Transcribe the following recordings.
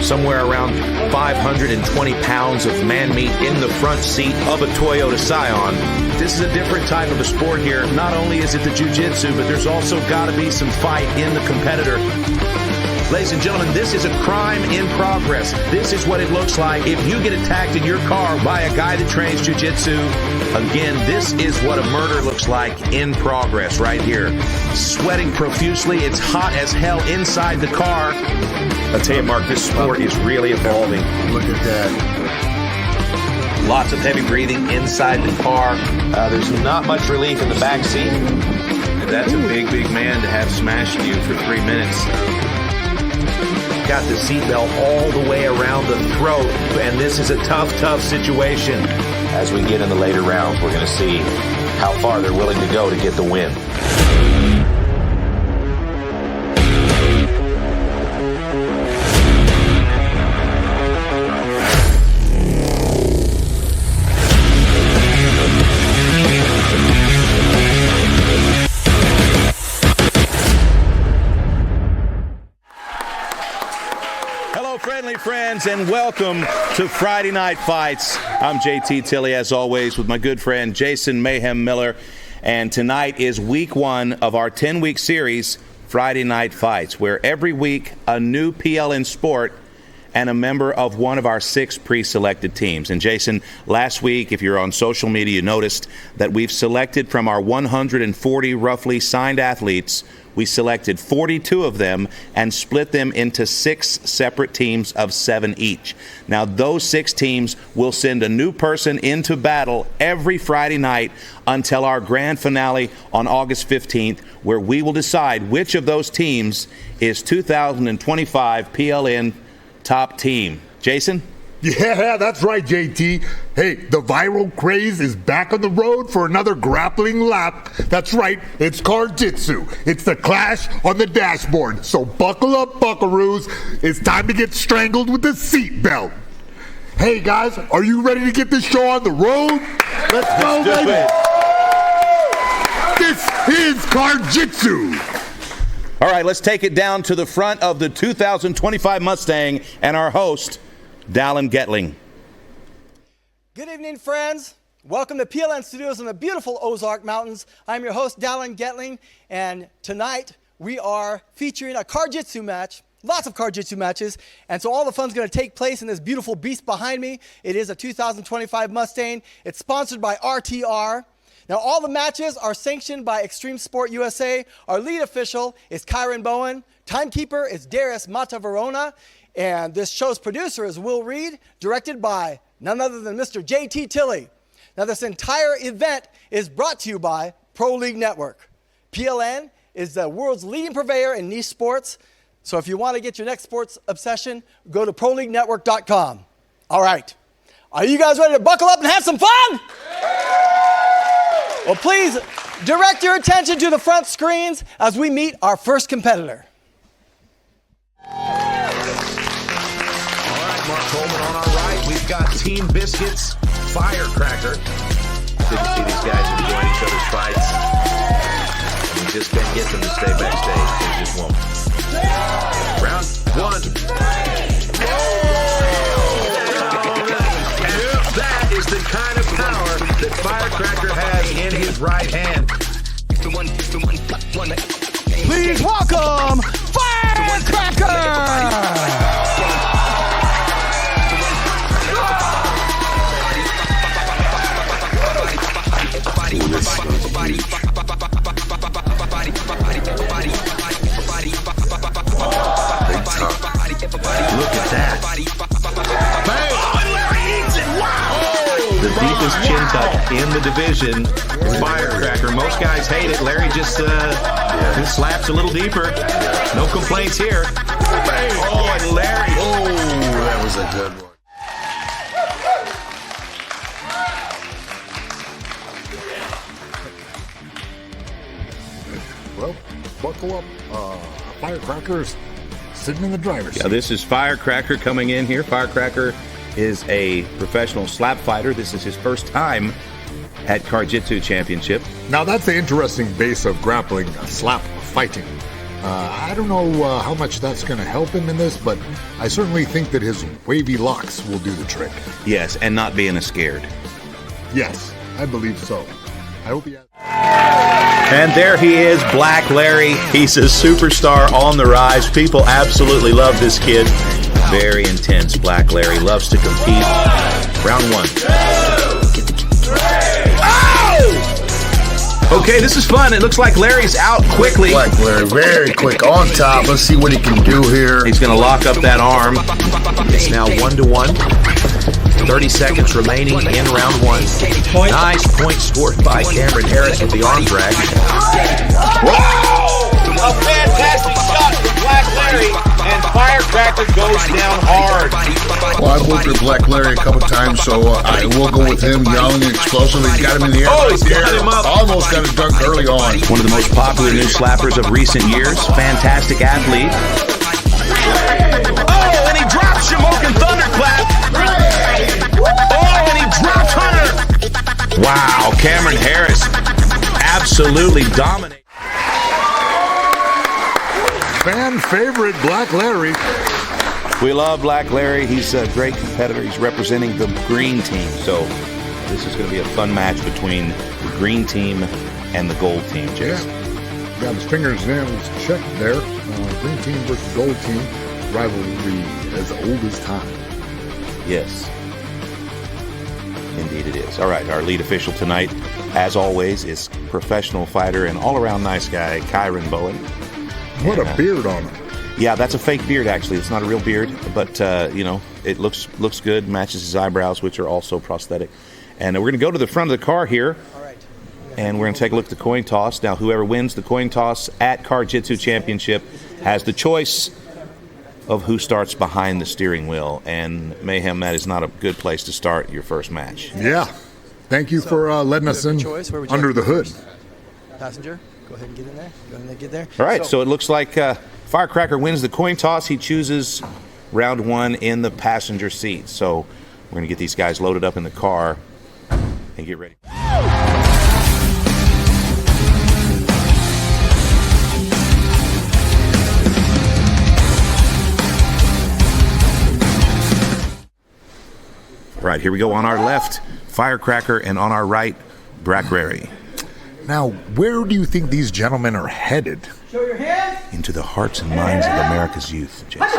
Somewhere around 520 pounds of man meat in the front seat of a Toyota Scion. This is a different type of a sport here. Not only is it the jiu-jitsu, but there's also got to be some fight in the competitor. Ladies and gentlemen, this is a crime in progress. This is what it looks like if you get attacked in your car by a guy that trains jiu-jitsu. Again, this is what a murder looks like in progress right here. Sweating profusely. It's hot as hell inside the car. I'll tell you, Mark, this sport is really evolving. Look at that. Lots of heavy breathing inside the car. There's not much relief in the back seat. That's a big, big man to have smashed you for 3 minutes. Got the seatbelt all the way around the throat, and this is a tough, tough situation. As we get in the later rounds, we're going to see how far they're willing to go to get the win. Friends, and welcome to Friday Night Fights. I'm JT Tilley, as always, with my good friend Jason Mayhem Miller. And tonight is week 1 of our 10-week series, Friday Night Fights, where every week a new PLN sport and a member of one of our 6 pre-selected teams. And Jason, last week, if you're on social media, you noticed that we've selected from our 140 roughly signed athletes, we selected 42 of them and split them into 6 separate teams of 7 each. Now, those 6 teams will send a new person into battle every Friday night until our grand finale on August 15th, where we will decide which of those teams is 2025 PLN top team. Jason? Yeah, that's right, JT. Hey, the viral craze is back on the road for another grappling lap. That's right, it's CarJitsu. It's the clash on the dashboard. So buckle up, buckaroos. It's time to get strangled with the seatbelt. Hey, guys, are you ready to get this show on the road? Let's go, baby. This is CarJitsu. All right, let's take it down to the front of the 2025 Mustang and our host, Dallin Getling. Good evening, friends. Welcome to PLN Studios in the beautiful Ozark Mountains. I'm your host, Dallin Getling, and tonight we are featuring a CarJitsu match, lots of CarJitsu matches, and so all the fun's going to take place in this beautiful beast behind me. It is a 2025 Mustang. It's sponsored by RTR. Now, all the matches are sanctioned by Extreme Sport USA. Our lead official is Kyron Bowen. Timekeeper is Darius Matavarona. And this show's producer is Will Reed, directed by none other than Mr. JT Tilley. Now, this entire event is brought to you by Pro League Network. PLN is the world's leading purveyor in niche sports. So if you want to get your next sports obsession, go to ProLeagueNetwork.com. All right. Are you guys ready to buckle up and have some fun? Well, please direct your attention to the front screens as we meet our first competitor. Mark Coleman on our right. We've got Team Biscuits, Firecracker. Good to see these guys enjoying each other's fights. We just can't get them to stay backstage. They just won't. Round 1. That is the kind of power that Firecracker has in his right hand. Please welcome Firecracker! Look at that. Bang! Oh, and Larry eats it. Wow! The deepest chin tuck in the division, Firecracker. Most guys hate it. Larry just slaps a little deeper. No complaints here. Bang! Oh, and Larry. Oh, that was a good one. Well, buckle up. Firecracker's sitting in the driver's seat. Yeah, this is Firecracker coming in here. Firecracker is a professional slap fighter. This is his first time at CarJitsu Championship. Now, that's the interesting base of grappling, slap fighting. I don't know how much that's going to help him in this, but I certainly think that his wavy locks will do the trick. Yes, and not being as scared. Yes, I believe so. I hope he has. And there he is, Black Larry. He's a superstar on the rise. People absolutely love this kid. Very intense, Black Larry. Loves to compete. Round 1. 2, 3. Oh! Okay, this is fun. It looks like Larry's out quickly. Black Larry, very quick on top. Let's see what he can do here. He's going to lock up that arm. It's now 1-1. 30 seconds remaining in round 1. Nice point scored by Cameron Harris with the arm drag. Whoa! A fantastic shot from Black Larry, and Firecracker goes down hard. Well, I've worked with Black Larry a couple times, so I will go with him, young and explosive. He got him in the air. Oh, he's got him up. Almost got it dunked early on. One of the most popular new slappers of recent years. Fantastic athlete. Oh, and he drops Shamokin Thunderclap. Oh, and he drops Hunter. Wow, Cameron Harris absolutely dominates. Fan favorite, Black Larry. We love Black Larry. He's a great competitor. He's representing the green team. So this is going to be a fun match between the green team and the gold team, Jason. Yeah. Got his fingers in his check there. Green team versus gold team. Rivalry as old as time. Yes. Indeed it is. All right, our lead official tonight, as always, is professional fighter and all-around nice guy, Kyron Bowen. What a beard on him. Yeah, that's a fake beard, actually. It's not a real beard, but, it looks good, matches his eyebrows, which are also prosthetic. And we're going to go to the front of the car here, and we're going to take a look at the coin toss. Now, whoever wins the coin toss at CarJitsu Championship has the choice of who starts behind the steering wheel. And, Mayhem, that is not a good place to start your first match. Yeah. Thank you for letting us in under the hood. Passenger, go ahead and get in there. Go ahead and get there. All right, so it looks like Firecracker wins the coin toss. He chooses round 1 in the passenger seat. So we're going to get these guys loaded up in the car and get ready. All right, here we go. On our left, Firecracker, and on our right, Black Larry. Now, where do you think these gentlemen are headed? Show your hands. Into the hearts and minds of America's youth, Jason.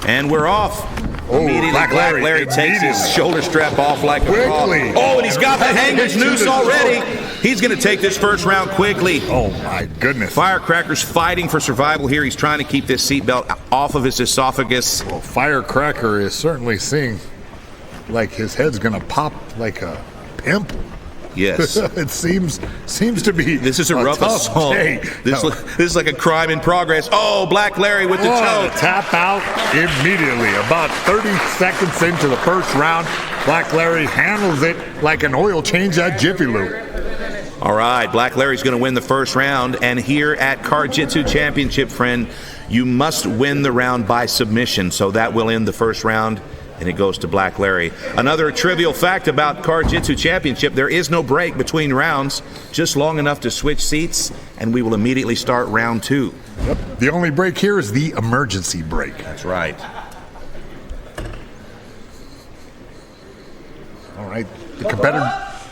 And we're off. Oh, Immediately, Black Larry takes his shoulder strap off like a pro. Quickly. Oh, and he's got the hangman's noose already. He's going to take this first round quickly. Oh, my goodness. Firecracker's fighting for survival here. He's trying to keep this seatbelt off of his esophagus. Well, Firecracker is certainly seeing like his head's going to pop like a pimple. Yes. It seems to be. This is a rough tough assault. day. This is like a crime in progress. Oh, Black Larry with the toe. Tap out immediately. About 30 seconds into the first round, Black Larry handles it like an oil change at Jiffy Lube. All right, Black Larry's going to win the first round. And here at CarJitsu Championship, friend, you must win the round by submission. So that will end the first round, and it goes to Black Larry. Another trivial fact about CarJitsu Championship, there is no break between rounds, just long enough to switch seats, and we will immediately start round 2. Yep. The only break here is the emergency break. That's right. All right, the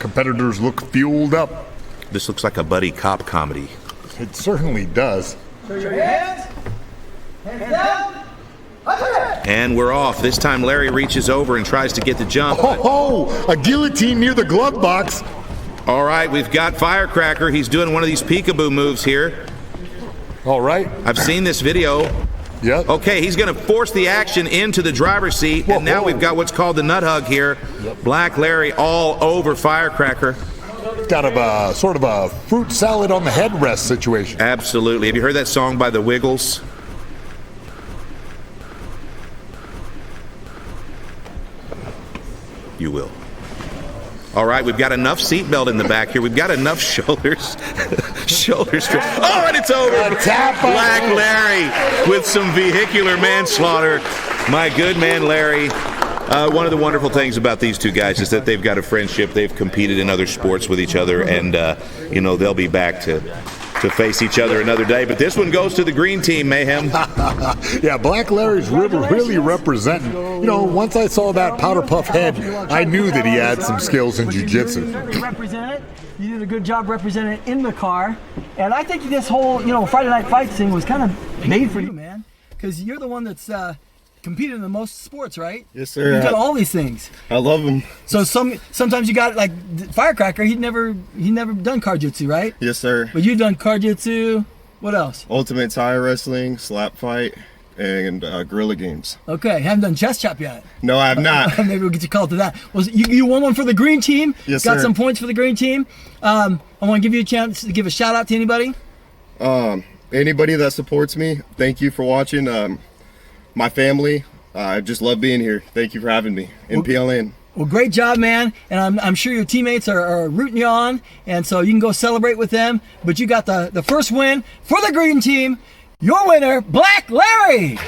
competitors look fueled up. This looks like a buddy cop comedy. It certainly does. Show your hands. Hands down. And we're off. This time Larry reaches over and tries to get the jump. Oh, a guillotine near the glove box. All right, we've got Firecracker. He's doing one of these peekaboo moves here. All right. I've seen this video. Yep. Okay, he's going to force the action into the driver's seat, and now we've got what's called the nut hug here. Yep. Black Larry all over Firecracker. Got a sort of a fruit salad on the headrest situation. Absolutely. Have you heard that song by the Wiggles? You will. All right, we've got enough seatbelt in the back here. We've got enough shoulders. Shoulder strap. Oh, and it's over. Black Larry with some vehicular manslaughter. My good man, Larry. One of the wonderful things about these two guys is that they've got a friendship. They've competed in other sports with each other, and they'll be back to face each other another day. But this one goes to the green team, Mayhem. Yeah, Black Larry's really representing. Once I saw that powder puff head, I knew that he had some skills in jiu-jitsu. You did a good job representing it in the car. And I think this whole, Friday Night Fights thing was kind of made for you, man. Because you're the one that's competed in the most sports, right? Yes, sir. You've done all these things. I love them. So sometimes you got, like, Firecracker, he'd never done CarJitsu, right? Yes, sir. But you've done CarJitsu. What else? Ultimate tire wrestling, slap fight, and Guerrilla Games. Okay, haven't done chest chop yet. No, I have not. Maybe we'll get you called to that. Well, you won one for the green team. Yes, got sir. some points for the green team. I want to give you a chance to give a shout out to anybody. Anybody that supports me, thank you for watching. My family, I just love being here. Thank you for having me in PLN. Well, great job, man. And I'm sure your teammates are rooting you on, and so you can go celebrate with them. But you got the first win for the green team. Your winner, Black Larry.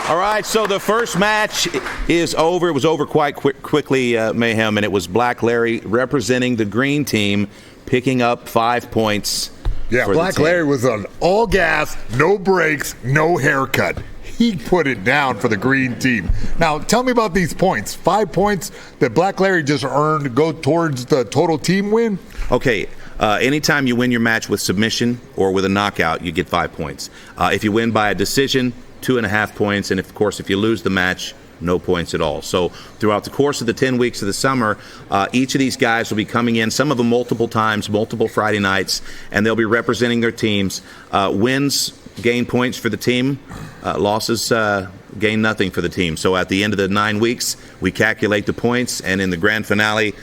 All right, so the first match is over. It was over quite quickly, Mayhem, and it was Black Larry representing the green team, picking up 5 points. Yeah, Black Larry was on all gas, no brakes, no haircut. He put it down for the green team. Now, tell me about these points. 5 points that Black Larry just earned to go towards the total team win? Okay. Anytime you win your match with submission or with a knockout, you get 5 points. If you win by a decision, 2.5 points, and of course if you lose the match, no points at all. So throughout the course of the 10 weeks of the summer, each of these guys will be coming in, some of them multiple times, multiple Friday nights, and they'll be representing their teams. Wins gain points for the team, losses gain nothing for the team. So at the end of the 9 weeks, we calculate the points, and in the grand finale,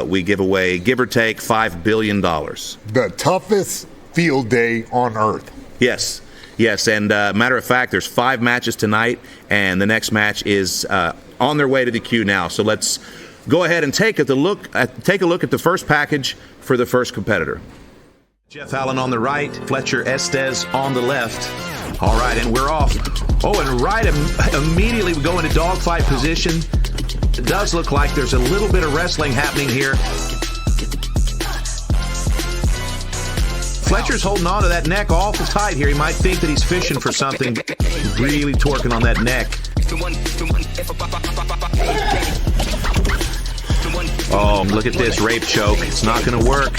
we give away, give or take, $5 billion. The toughest field day on earth. Yes. Yes, and matter of fact, there's 5 matches tonight, and the next match is on their way to the queue now. So let's go ahead and take a look at the first package for the first competitor. Jeff Allen on the right, Fletcher Estes on the left. All right, and we're off. Oh, and right immediately we go into dogfight position. It does look like there's a little bit of wrestling happening here. Fletcher's holding on to that neck awful tight here. He might think that he's fishing for something. Really torquing on that neck. Oh, look at this rape choke. It's not going to work.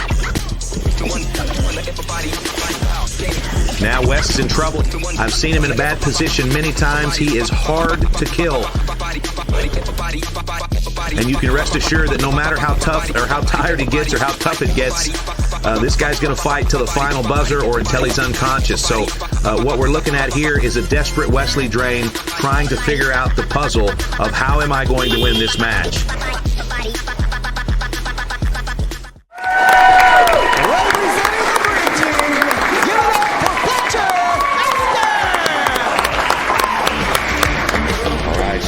Now West is in trouble. I've seen him in a bad position many times. He is hard to kill. And you can rest assured that no matter how tough or how tired he gets or how tough it gets, this guy's going to fight till the final buzzer or until he's unconscious. So what we're looking at here is a desperate Wesley Drain trying to figure out the puzzle of how am I going to win this match.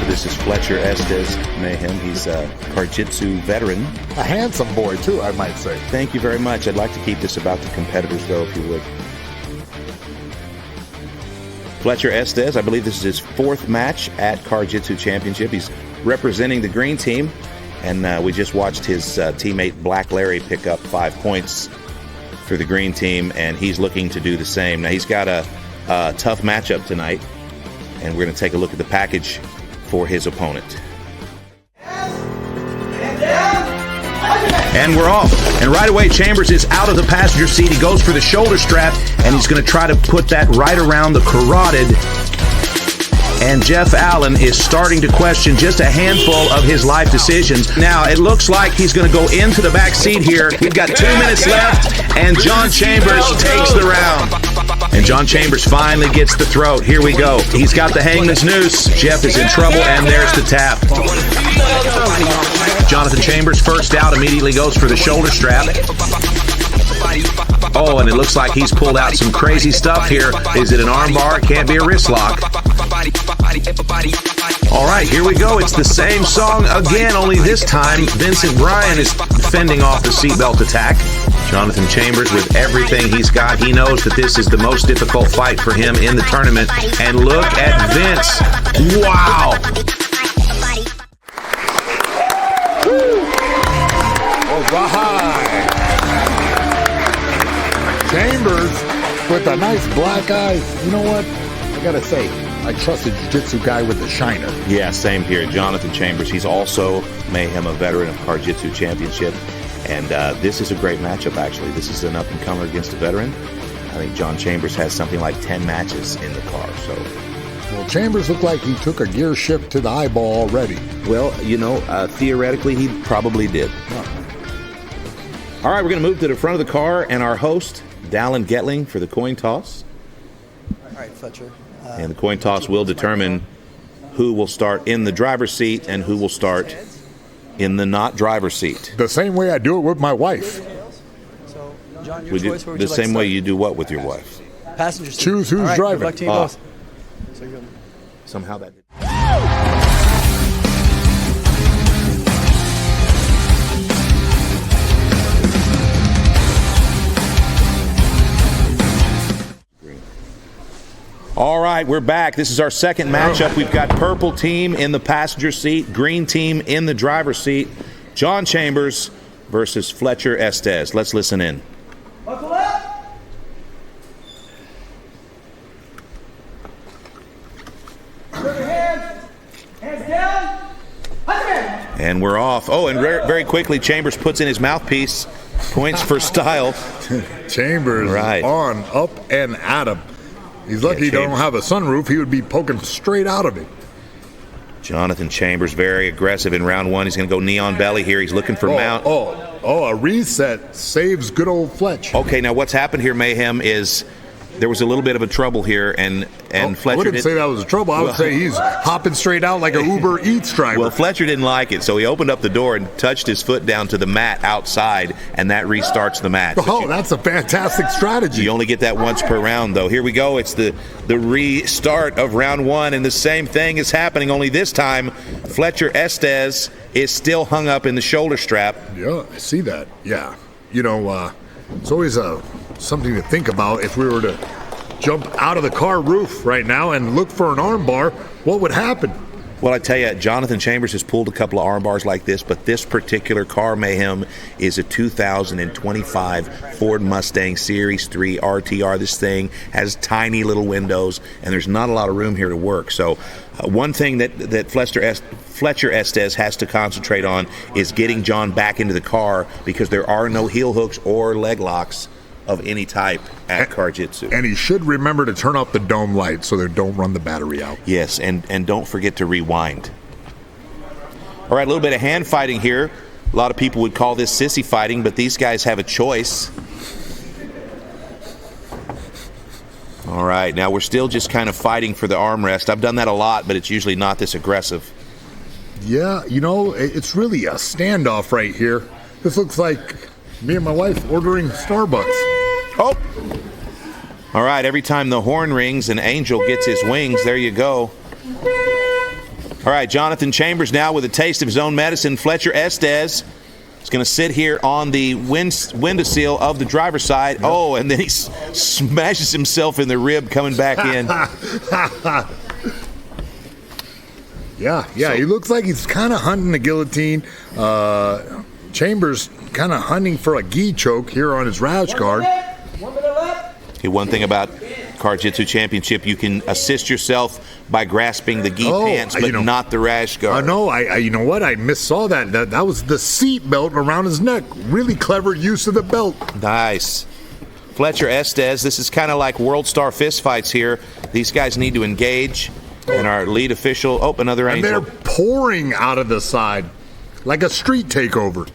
This is Fletcher Estes, Mayhem. He's a CarJitsu veteran. A handsome boy, too, I might say. Thank you very much. I'd like to keep this about the competitors, though, if you would. Fletcher Estes, I believe this is his 4th match at CarJitsu Championship. He's representing the green team, and we just watched his teammate Black Larry pick up 5 points for the green team, and he's looking to do the same. Now, he's got a tough matchup tonight. And we're going to take a look at the package for his opponent. And we're off. And right away, Chambers is out of the passenger seat. He goes for the shoulder strap, and he's going to try to put that right around the carotid. And Jeff Allen is starting to question just a handful of his life decisions. Now, it looks like he's going to go into the back seat here. We've got 2 minutes left, and John Chambers takes the round. And John Chambers finally gets the throat. Here we go. He's got the hangman's noose. Jeff is in trouble, and there's the tap. Jonathan Chambers, first out, immediately goes for the shoulder strap. Oh, and it looks like he's pulled out some crazy stuff here. Is it an arm bar? It can't be a wrist lock. All right, here we go. It's the same song again, only this time Vincent Bryan is fending off the seatbelt attack. Jonathan Chambers, with everything he's got, he knows that this is the most difficult fight for him in the tournament. And look at Vince. Wow. All right. Chambers with a nice black eye. You know what? I gotta say, I trust the jiu-jitsu guy with the shiner. Yeah, same here. Jonathan Chambers, he's also Mayhem, a veteran of CarJitsu Championship. And this is a great matchup, actually. This is an up-and-comer against a veteran. I think John Chambers has something like 10 matches in the car. So, well, Chambers looked like he took a gear shift to the eyeball already. Well, you know, theoretically, he probably did. All right, we're going to move to the front of the car, and our host, Dallin Getling, for the coin toss. All right, Fletcher. And the coin toss will determine who will start in the driver's seat and who will start in the not driver's seat. The same way I do it with my wife. So, John, your choice. Where would The you like same to way start? you do what with your wife? Passenger seat. Choose who's All right, driving. Good luck to you both. So you're Somehow that did. All right, we're back. This is our second matchup. We've got purple team in the passenger seat, green team in the driver's seat. John Chambers versus Fletcher Estes. Let's listen in. buckle up. Put your hands down. And we're off. Oh, and very quickly, Chambers puts in his mouthpiece, points for style. Chambers Right. on, up, and at him. He's lucky he don't have a sunroof. He would be poking straight out of it. Jonathan Chambers, very aggressive in round one. He's going to go knee on belly here. He's looking for mount. A reset saves good old Fletch. Okay, now what's happened here, Mayhem, is there was a little bit of a trouble here, and Fletcher I wouldn't say that was a trouble. I would say he's hopping straight out like a Uber Eats driver. Well, Fletcher didn't like it, so he opened up the door and touched his foot down to the mat outside, and that restarts the match. That's a fantastic strategy. You only get that once per round, though. Here we go. It's the restart of round one, and the same thing is happening, only this time Fletcher Estes is still hung up in the shoulder strap. Yeah, I see that. Yeah. You know, it's always something to think about. If we were to jump out of the car roof right now and look for an arm bar, what would happen? Well, I tell you, Jonathan Chambers has pulled a couple of arm bars like this, but this particular car, Mayhem, is a 2025 Ford Mustang Series 3 RTR. This thing has tiny little windows, and there's not a lot of room here to work. So one thing that Fletcher Estes has to concentrate on is getting John back into the car, because there are no heel hooks or leg locks of any type at CarJitsu. And he should remember to turn off the dome light so they don't run the battery out. Yes, and don't forget to rewind. All right, a little bit of hand fighting here. A lot of people would call this sissy fighting, but these guys have a choice. All right, now we're still just kind of fighting for the armrest. I've done that a lot, but it's usually not this aggressive. Yeah, you know, it's really a standoff right here. This looks like me and my wife ordering Starbucks. Oh! All right, every time the horn rings, an angel gets his wings. There you go. All right, Jonathan Chambers now with a taste of his own medicine. Fletcher Estes is going to sit here on the window sill of the driver's side. Yep. Oh, and then he smashes himself in the rib coming back in. Yeah, he looks like he's kind of hunting the guillotine. Chambers kind of hunting for a gi choke here on his rash guard. 1 minute left. Okay, one thing about CarJitsu Championship, you can assist yourself by grasping the gi pants, but not the rash guard. No, you know what? I missaw that. That was the seat belt around his neck. Really clever use of the belt. Nice. Fletcher, Estes, this is kind of like World Star fist fights here. These guys need to engage. And our lead official, another angel. And they're pouring out of the side like a street takeover.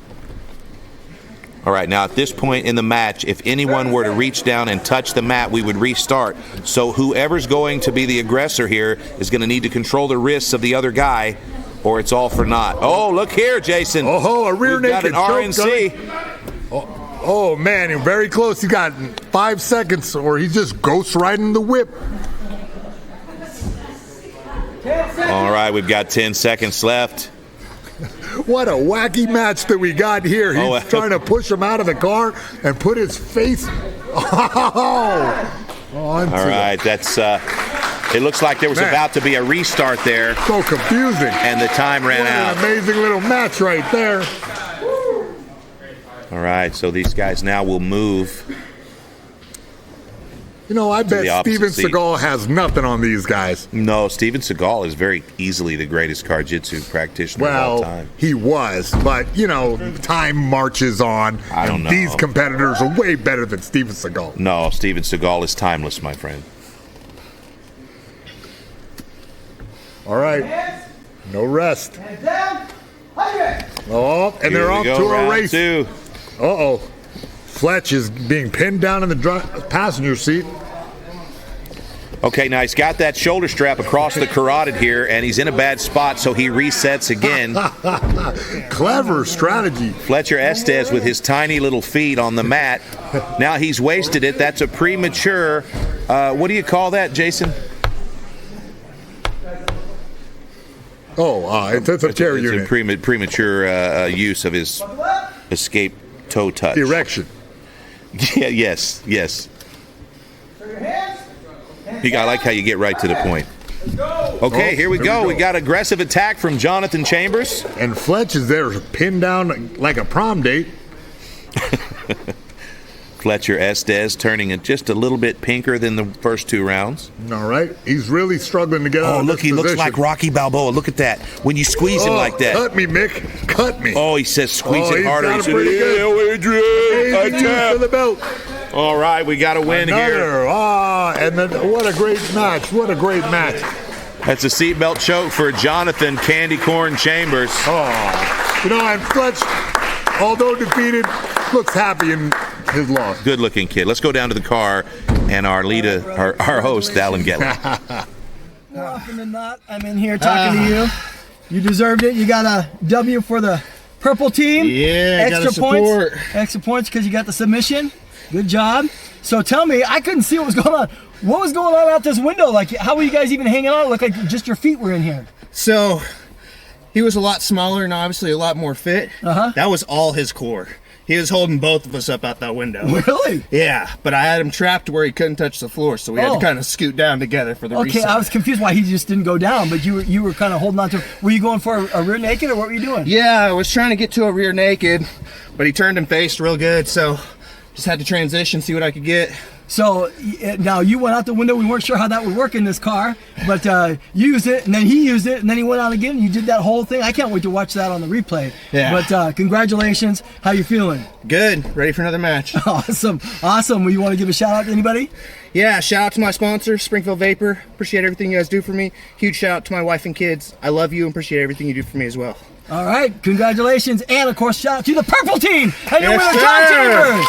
All right, now at this point in the match, if anyone were to reach down and touch the mat, we would restart. So whoever's going to be the aggressor here is going to need to control the wrists of the other guy, or it's all for naught. Oh, look here, Jason. Oh, a rear naked got an RNC. Oh, man, you're very close. You got 5 seconds, or he's just ghost riding the whip. All right, we've got 10 seconds left. What a wacky match that we got here. He's trying to push him out of the car and put his face. All right, that's. It looks like there was about to be a restart there. So confusing. And the time ran out. An amazing little match right there. All right, so these guys now will move. You know, I bet Steven Seagal has nothing on these guys. No, Steven Seagal is very easily the greatest CarJitsu practitioner of all time. He was, but, you know, time marches on. I don't know. These competitors are way better than Steven Seagal. No, Steven Seagal is timeless, my friend. All right. No rest. Oh, and they're off to a race. Uh-oh. Fletch is being pinned down in the passenger seat. Okay, now he's got that shoulder strap across the carotid here, and he's in a bad spot, so he resets again. Clever strategy. Fletcher Estes with his tiny little feet on the mat. Now he's wasted it. That's a premature, what do you call that, Jason? It's a chair unit. It's a premature use of his escape toe touch. Erection. Yeah, yes. I like how you get right to the point. Okay, here we go. We got aggressive attack from Jonathan Chambers. And Fletch is there pinned down like a prom date. Fletcher Estes turning it just a little bit pinker than the first 2 rounds. All right. He's really struggling to get out of this he looks like Rocky Balboa. Look at that. When you squeeze him like that. Cut me, Mick. Cut me. Oh, he says squeeze it harder. He said, Adrian. For the belt. All right, we got a win here. And then what a great match. What a great match. That's a seatbelt choke for Jonathan Candy Corn Chambers. You know, and Fletch, although defeated, looks happy in his loss. Good looking kid. Let's go down to the car and our host, Alan Gettler. More often than not, I'm in here talking to you. You deserved it. You got a W for the purple team. Yeah, extra points. Extra points because you got the submission. Good job. So tell me, I couldn't see what was going on. What was going on out this window? Like, how were you guys even hanging on? It looked like just your feet were in here. So, he was a lot smaller and obviously a lot more fit. That was all his core. He was holding both of us up out that window. Really? Yeah, but I had him trapped where he couldn't touch the floor, so we had to kind of scoot down together for the reset. Okay, I was confused why he just didn't go down, but you were kind of holding on to. Were you going for a rear naked, or what were you doing? Yeah, I was trying to get to a rear naked, but he turned and faced real good, so just had to transition, see what I could get. So now you went out the window. We weren't sure how that would work in this car, but you used it, and then he used it, and then he went out again. And you did that whole thing. I can't wait to watch that on the replay. Yeah. But congratulations. How you feeling? Good. Ready for another match. Awesome. Well, you want to give a shout out to anybody? Yeah, shout out to my sponsor, Springfield Vapor. Appreciate everything you guys do for me. Huge shout out to my wife and kids. I love you and appreciate everything you do for me as well. All right. Congratulations. And, of course, shout out to the purple team and your winner, John Chambers.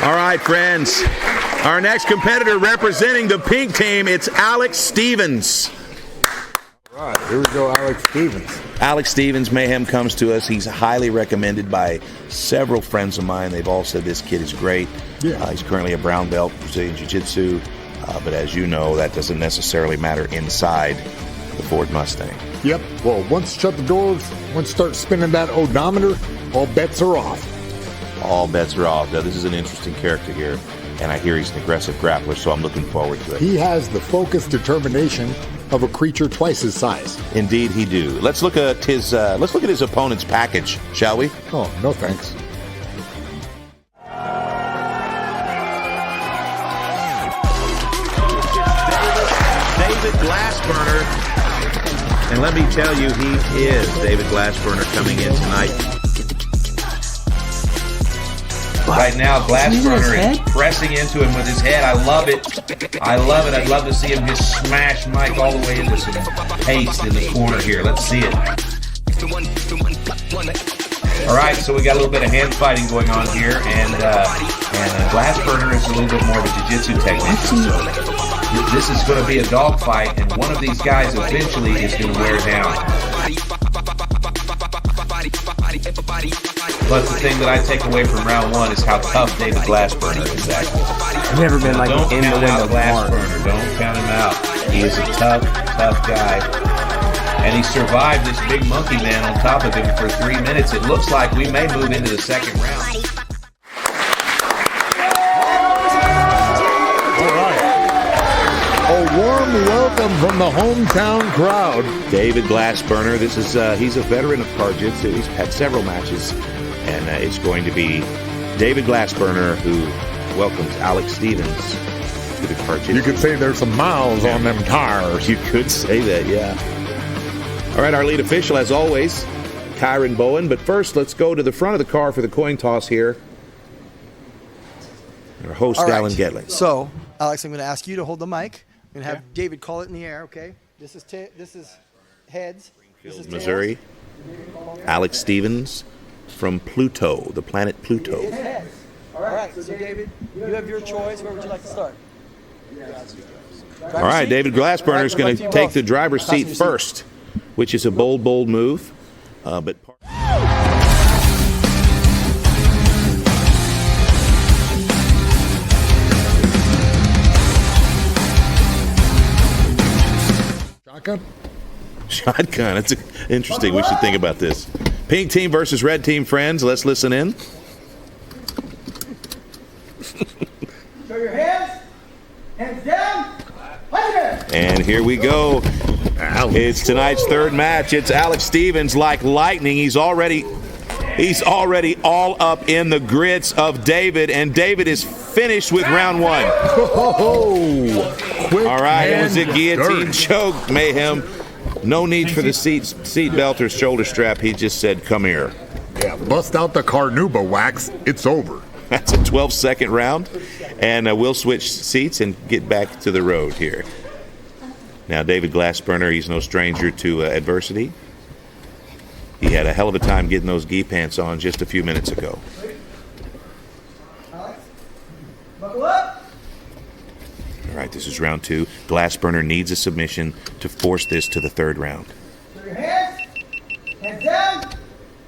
All right, friends. Our next competitor representing the pink team, it's Alex Stevens. All right, here we go, Alex Stevens. Alex Stevens, Mayhem comes to us. He's highly recommended by several friends of mine. They've all said this kid is great. Yeah. He's currently a brown belt, Brazilian Jiu-Jitsu. But as you know, that doesn't necessarily matter inside the Ford Mustang. Yep. Well, once you shut the doors, once you start spinning that odometer, all bets are off. All bets are off. Now, this is an interesting character here, and I hear he's an aggressive grappler, so I'm looking forward to it. He has the focused determination of a creature twice his size. Indeed, he do. Let's look at his opponent's package, shall we? Oh, no thanks. David Glassburner, and let me tell you, he is David Glassburner coming in tonight. Right now, Glassburner is pressing into him with his head. I love it. I love it. I'd love to see him just smash Mike all the way into some paste in the corner here. Let's see it. All right, so we got a little bit of hand fighting going on here, and Glassburner is a little bit more of a jiu-jitsu technician. So this is going to be a dog fight, and one of these guys eventually is going to wear down. But the thing that I take away from round one is how tough David Glassburner is actually. I've never been like Don't in the count window out Glassburner. Don't count him out. He is a tough guy. And he survived this big monkey man on top of him for 3 minutes. It looks like we may move into the second round. A warm welcome from the hometown crowd. David Glassburner, he's a veteran of CarJitsu. He's had several matches, and it's going to be David Glassburner who welcomes Alex Stevens to the CarJitsu. You could say there's some miles on them tires. You could say that, yeah. All right, our lead official, as always, Kyron Bowen. But first, let's go to the front of the car for the coin toss here. Our host, All Alan right. Getling. So, Alex, I'm going to ask you to hold the mic. I'm going to have David call it in the air, okay? This is heads. This is Missouri. tails. Alex Stevens from Pluto, the planet Pluto. It's heads. All right, so David, you have your choice. Where would you like to start? All right, David Glassburner is going to take the driver's seat first, which is a bold move. But Shotgun. That's interesting. We should think about this. Pink team versus red team, friends. Let's listen in. Show your hands. Hands down. And here we go. It's tonight's third match. It's Alex Stevens like lightning. He's already all up in the grits of David, and David is finished with round one. Quick All right, it was a and guillotine dirty. choke, Mayhem. No need for the seat belt or shoulder strap. He just said, come here. Yeah, bust out the carnauba wax. It's over. That's a 12-second round, and we'll switch seats and get back to the road here. Now, David Glassburner, he's no stranger to adversity. He had a hell of a time getting those gi pants on just a few minutes ago. Alex, buckle up. All right, this is round two. Glassburner needs a submission to force this to the third round. Show your hands. Hands down.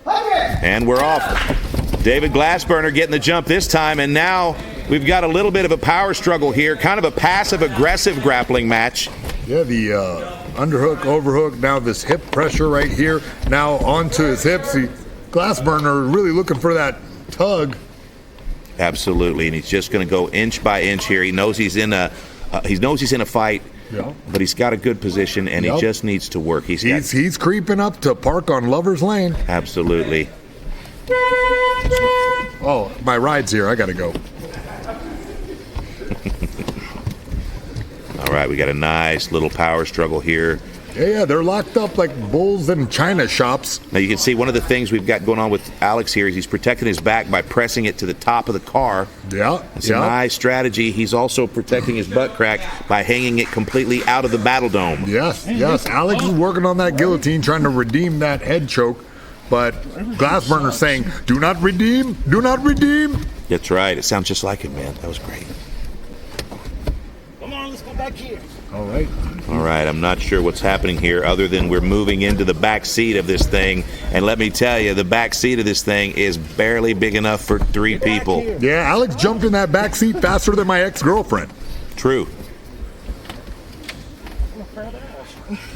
100. And we're off. David Glassburner getting the jump this time, and now we've got a little bit of a power struggle here, kind of a passive-aggressive grappling match. Yeah, the underhook, overhook, now this hip pressure right here, now onto his hips. Glassburner really looking for that tug. Absolutely, and he's just going to go inch by inch here. He knows he's in a fight, Yeah. but he's got a good position, and he just needs to work. He's creeping up to park on Lover's Lane. Absolutely. Oh, my ride's here. I got to go. All right, we got a nice little power struggle here. Yeah, they're locked up like bulls in china shops. Now you can see one of the things we've got going on with Alex here is he's protecting his back by pressing it to the top of the car. Yeah, It's a nice strategy. He's also protecting his butt crack by hanging it completely out of the battle dome. Yes. Alex is working on that guillotine, trying to redeem that head choke. but Glassburner saying, do not redeem, do not redeem. That's right. It sounds just like it, man. That was great. Come on, let's go back here. All right. All right, I'm not sure what's happening here other than we're moving into the back seat of this thing. And let me tell you, the back seat of this thing is barely big enough for 3 people. Yeah, Alex jumped in that back seat faster than my ex-girlfriend. True.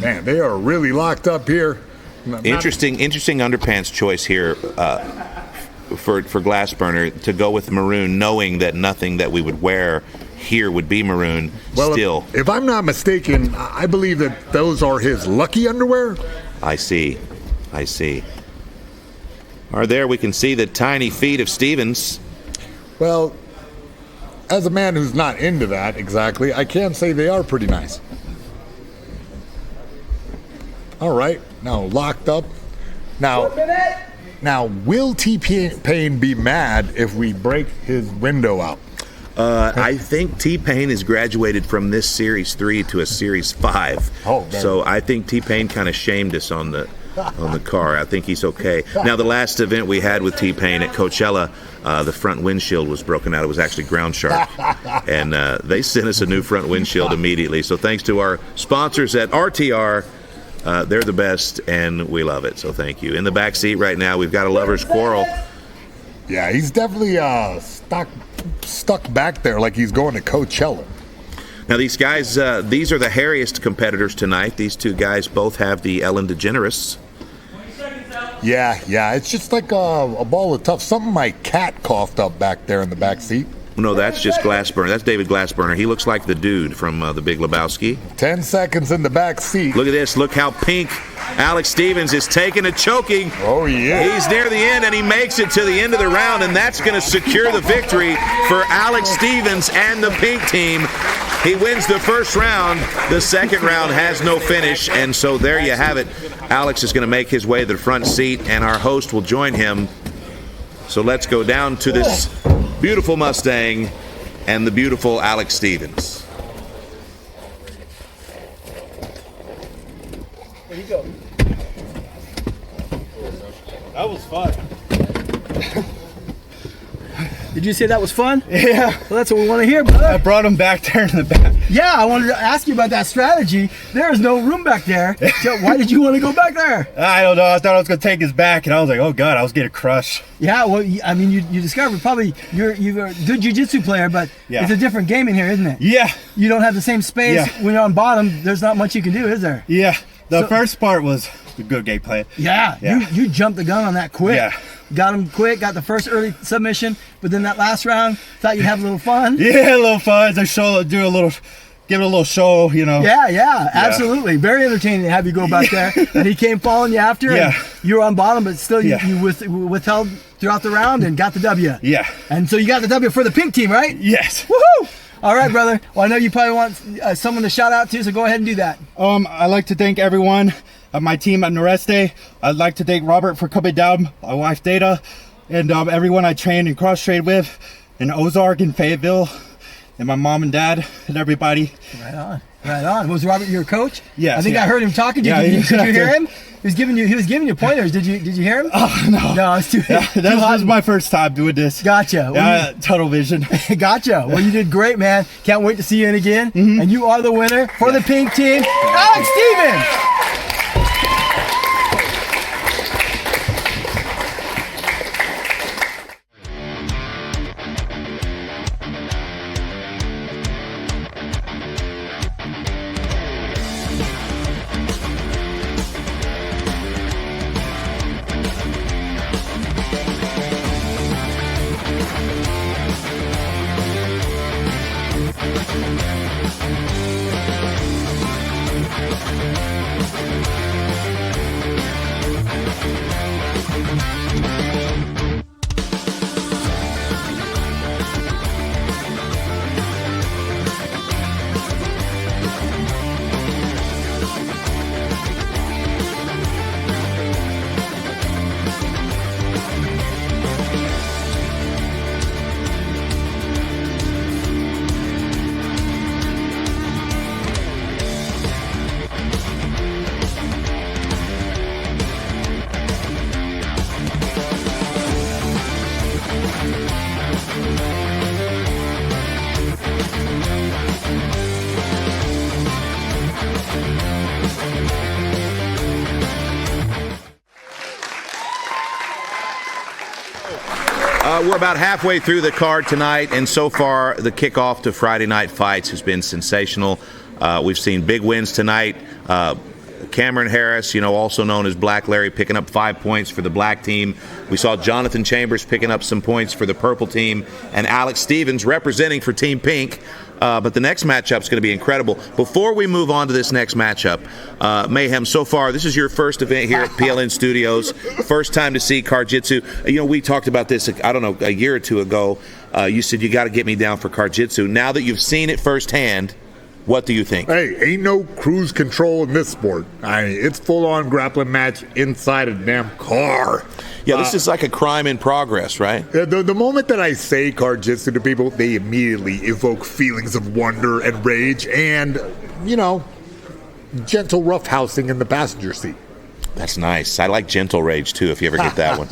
Man, they are really locked up here. Interesting underpants choice here for Glassburner to go with maroon, knowing that nothing that we would wear here would be maroon. Well, still. if I'm not mistaken, I believe that those are his lucky underwear. I see. There we can see the tiny feet of Stevens. Well, as a man who's not into that exactly, I can say they are pretty nice. All right, now locked up. Now, will T-Pain be mad if we break his window out? I think T-Pain has graduated from this Series 3 to a Series 5. Oh, so I think T-Pain kind of shamed us on the car. I think he's okay. Now, the last event we had with T-Pain at Coachella, the front windshield was broken out. It was actually ground sharp. And they sent us a new front windshield immediately. So thanks to our sponsors at RTR, they're the best, and we love it. So thank you. In the back seat right now, we've got a lover's quarrel. Yeah, he's definitely stuck back there like he's going to Coachella. Now, these guys, these are the hairiest competitors tonight. These 2 guys both have the Ellen DeGeneres. Yeah, it's just like a ball of tough. Something my cat coughed up back there in the back seat. No, that's just Glassburner. That's David Glassburner. He looks like the dude from The Big Lebowski. 10 seconds in the back seat. Look at this. Look how pink Alex Stevens is taking a choking. Oh, yeah. He's near the end, and he makes it to the end of the round, and that's going to secure the victory for Alex Stevens and the pink team. He wins the first round. The second round has no finish, and so there you have it. Alex is going to make his way to the front seat, and our host will join him. So let's go down to this beautiful Mustang and the beautiful Alex Stevens. There you go. That was fun. Did you say that was fun? Yeah. Well, that's what we want to hear, brother. I brought him back there in the back. Yeah, I wanted to ask you about that strategy. There is no room back there. So why did you want to go back there? I don't know. I thought I was going to take his back, and I was like, oh, God, I was getting crushed. Yeah, well, I mean, you discovered probably you're a good jiu-jitsu player, but Yeah. it's a different game in here, isn't it? Yeah. You don't have the same space. Yeah. When you're on bottom, there's not much you can do, is there? Yeah. The So- first part was a good game plan. Yeah, Yeah. You jumped the gun on that quick. Yeah. Got him quick, got the first early submission, but then that last round, thought you'd have a little fun. Yeah, a little fun. Give it a little show, you know. Yeah, absolutely. Very entertaining to have you go back there. And he came following you after, and Yeah. you were on bottom, but still Yeah. you withheld throughout the round and got the W. Yeah. And so you got the W for the pink team, right? Yes. Woohoo! All right, brother. Well, I know you probably want someone to shout out to, so go ahead and do that. I'd like to thank everyone of my team at Noreste. I'd like to thank Robert for coming down, my wife Data, and everyone I trained and cross-trained with in Ozark and Fayetteville, and my mom and dad and everybody. Right on. Was Robert your coach? Yes, I think yeah. I heard him talking. Did Yeah, you yeah. hear him? He was giving you pointers. Did you hear him? Oh, no. No, it's too This hot. is my first time doing this. Gotcha. Yeah, tunnel vision. Gotcha. Well, you did great, man. Can't wait to see you in again. And you are the winner for the pink team, Alex Stevens. We're about halfway through the card tonight, and so far the kickoff to Friday Night Fights has been sensational. We've seen big wins tonight. Cameron Harris, also known as Black Larry, picking up 5 points for the black team. We saw Jonathan Chambers picking up some points for the purple team, and Alex Stevens representing for Team Pink. But the next matchup is going to be incredible. Before we move on to this next matchup, Mayhem, so far, this is your first event here at PLN Studios. First time to see CarJitsu. We talked about this, a year or two ago. You said you got to get me down for CarJitsu. Now that you've seen it firsthand, what do you think? Hey, ain't no cruise control in this sport. It's full-on grappling match inside a damn car. Yeah, this is like a crime in progress, right? The moment that I say CarJitsu to people, they immediately evoke feelings of wonder and rage and, gentle roughhousing in the passenger seat. That's nice. I like gentle rage, too, if you ever get that one.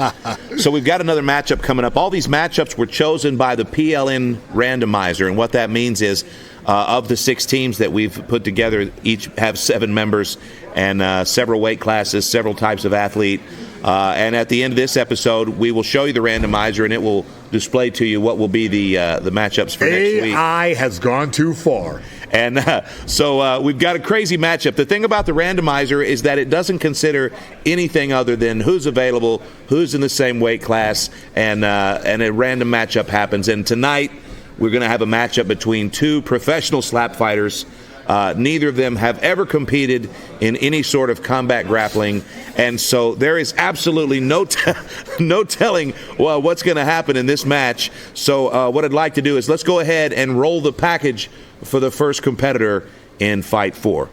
So we've got another matchup coming up. All these matchups were chosen by the PLN randomizer, and what that means is of the 6 teams that we've put together, each have 7 members and several weight classes, several types of athlete. And at the end of this episode, we will show you the randomizer, and it will display to you what will be the matchups for next week. AI has gone too far. And so we've got a crazy matchup. The thing about the randomizer is that it doesn't consider anything other than who's available, who's in the same weight class, and a random matchup happens. And tonight, we're going to have a matchup between 2 professional slap fighters. Neither of them have ever competed in any sort of combat grappling, and so there is absolutely no telling what's going to happen in this match. So what I'd like to do is let's go ahead and roll the package for the first competitor in Fight 4.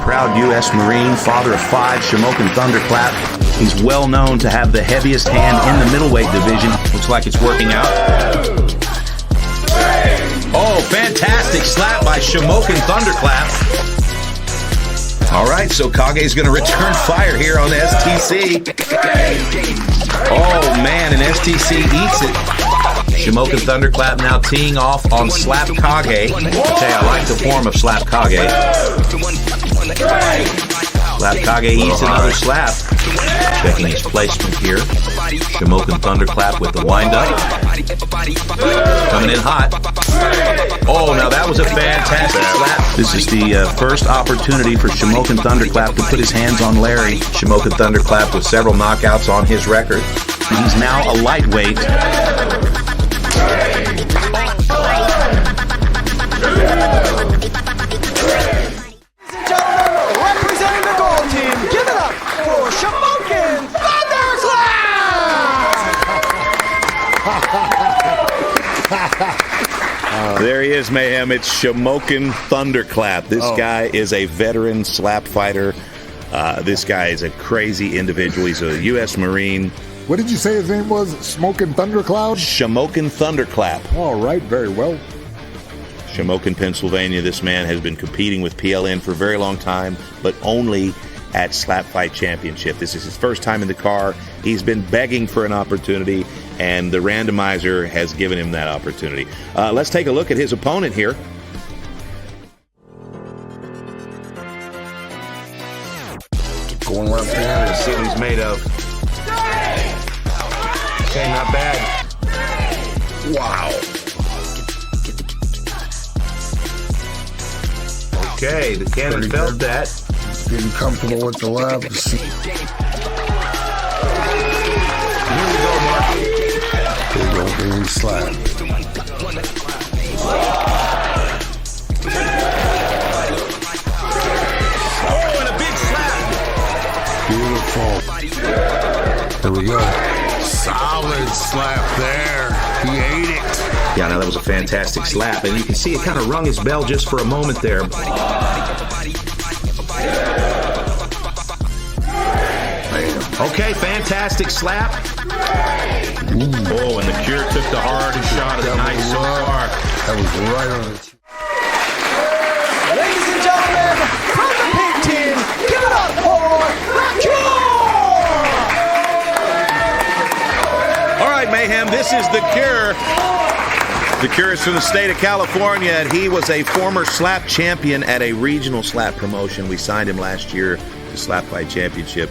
Proud U.S. Marine, father of 5, Shamokin Thunderclap. He's well known to have the heaviest hand in the middleweight division. Looks like it's working out. Oh, fantastic slap by Shamokin Thunderclap. All right, so Kage's going to return fire here on STC. Oh, man, and STC eats it. Shamokin Thunderclap now teeing off on Slap Kage. I tell you, I like the form of Slap Kage. Slap Kage eats another slap. Checking his placement here. Shamokin Thunderclap with the windup. Coming in hot. Oh, now that was a fantastic slap. This is the first opportunity for Shamokin Thunderclap to put his hands on Larry. Shamokin Thunderclap with several knockouts on his record. He's now a lightweight. Representing the gold team, give it up for Shamokin Thunderclap! There he is, Mayhem. It's Shamokin Thunderclap. This guy is a veteran slap fighter. This guy is a crazy individual. He's a U.S. Marine. What did you say his name was? Smoking Thundercloud? Shamokin Thunderclap. All right, very well. Shamokin, Pennsylvania. This man has been competing with PLN for a very long time, but only at Slap Fight Championship. This is his first time in the car. He's been begging for an opportunity, and the randomizer has given him that opportunity. Let's take a look at his opponent here. Going left hand. Let's see what he's made of. Okay, not bad. Wow. Okay, the cannon felt that. Getting comfortable with the lab. Here we go, Mark. There you go, big slap. Oh, and a big slap. Beautiful. There we go. Solid slap there. He ate it. Yeah, now that was a fantastic slap, and you can see it kind of rung his bell just for a moment there. Okay, fantastic slap. Oh, and the Cure took the hard shot of the night so far. That was right on it. Ladies and gentlemen, from the pink team, give it up for the Cure! right, Mayhem, this is The Cure. The Cure is from the state of California, and he was a former slap champion at a regional slap promotion. We signed him last year to Slap Fight Championship.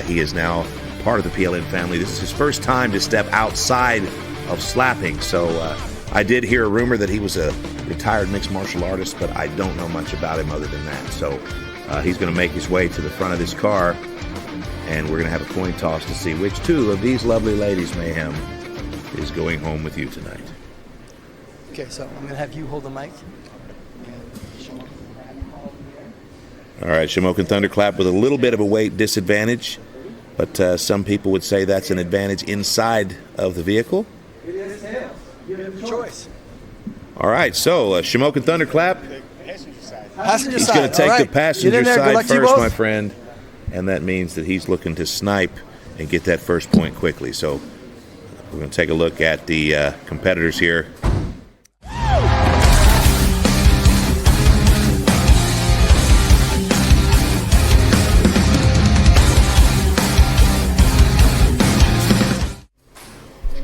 He is now part of the PLN family. This is his first time to step outside of slapping. So I did hear a rumor that he was a retired mixed martial artist, but I don't know much about him other than that. So he's going to make his way to the front of this car, and we're going to have a coin toss to see which two of these lovely ladies, Mayhem, is going home with you tonight. Okay, so I'm going to have you hold the mic. All right, Shamokin Thunderclap with a little bit of a weight disadvantage, but some people would say that's an advantage inside of the vehicle. It is him. You have a choice. All right, so Shamokin Thunderclap. Passenger He's side. going to take the passenger side first, my friend, and that means that he's looking to snipe and get that first point quickly. So we're going to take a look at the competitors here.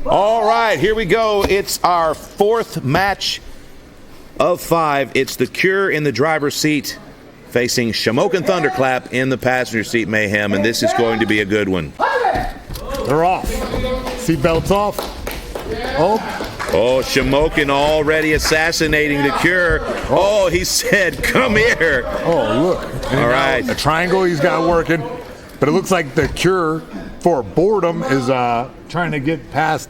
All right, here we go. It's our fourth match of 5. It's The Cure in the driver's seat facing Shamokin Thunderclap in the passenger seat, Mayhem, and this is going to be a good one. They're off. Seatbelts off. Oh, Shamokin already assassinating The Cure. Oh, he said, come here. Oh, look. All right. A triangle he's got working, but it looks like The Cure, for boredom, is trying to get past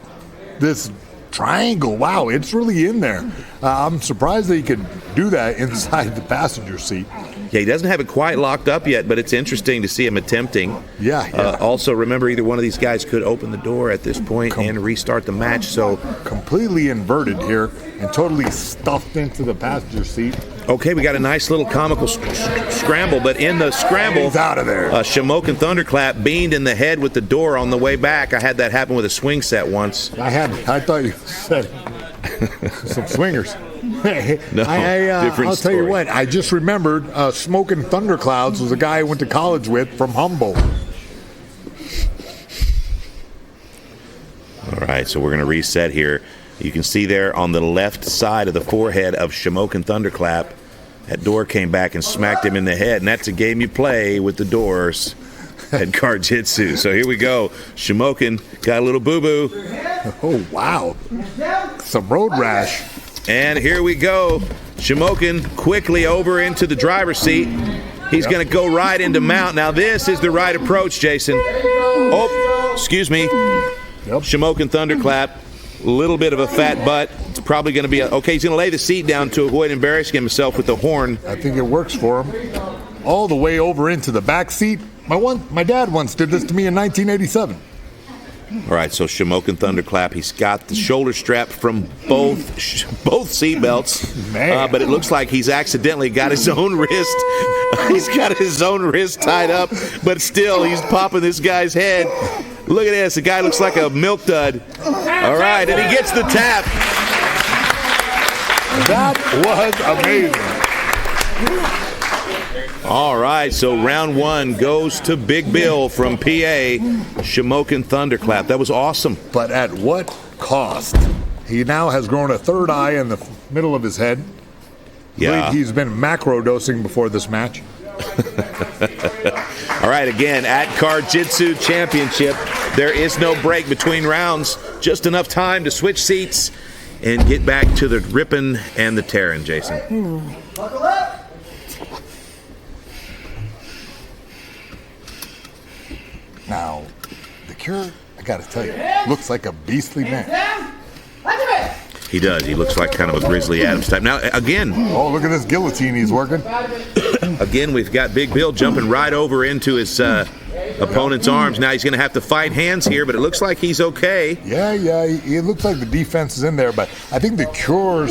this triangle. Wow, it's really in there. I'm surprised that he could do that inside the passenger seat. Yeah, he doesn't have it quite locked up yet, but it's interesting to see him attempting. Yeah. Also, remember, either one of these guys could open the door at this point and restart the match. So completely inverted here and totally stuffed into the passenger seat. Okay, we got a nice little comical scramble, but in the scramble, he's out of there. Shamokin Thunderclap beamed in the head with the door on the way back. I had that happen with a swing set once. I thought you said some swingers. No, different I'll story. tell you what, I just remembered Smoking Thunderclouds was a guy I went to college with from Humboldt. All right, so we're going to reset here. You can see there on the left side of the forehead of Shamokin Thunderclap, that door came back and smacked him in the head, and that's a game you play with the doors at CarJitsu. So here we go. Shamokin got a little boo-boo. Oh, wow. Some road rash. And here we go. Shamokin quickly over into the driver's seat. He's going to go right into mount. Now this is the right approach, Jason. Oh, excuse me. Shamokin Thunderclap. A little bit of a fat butt. It's probably going to be okay. He's going to lay the seat down to avoid embarrassing himself with the horn. I think it works for him. All the way over into the back seat. My dad once did this to me in 1987. All right, so Shamokin Thunderclap. He's got the shoulder strap from both seat belts, but it looks like he's accidentally got his own wrist. He's got his own wrist tied up, but still he's popping this guy's head. Look at this. The guy looks like a milk dud. All right, and he gets the tap. That was amazing. All right, so round 1 goes to Big Bill from PA, Shamokin Thunderclap. That was awesome. But at what cost? He now has grown a third eye in the middle of his head. Yeah. He's been macro dosing before this match. All right, again, at CarJitsu Championship, there is no break between rounds. Just enough time to switch seats and get back to the ripping and the tearing, Jason. Now, The Cure, I got to tell you, looks like a beastly man. He does. He looks like kind of a Grizzly Adams type. Now, again. Oh, look at this guillotine he's working. Again, we've got Big Bill jumping right over into his opponent's arms. Now he's going to have to fight hands here, but it looks like he's okay. Yeah. It looks like the defense is in there, but I think the Cure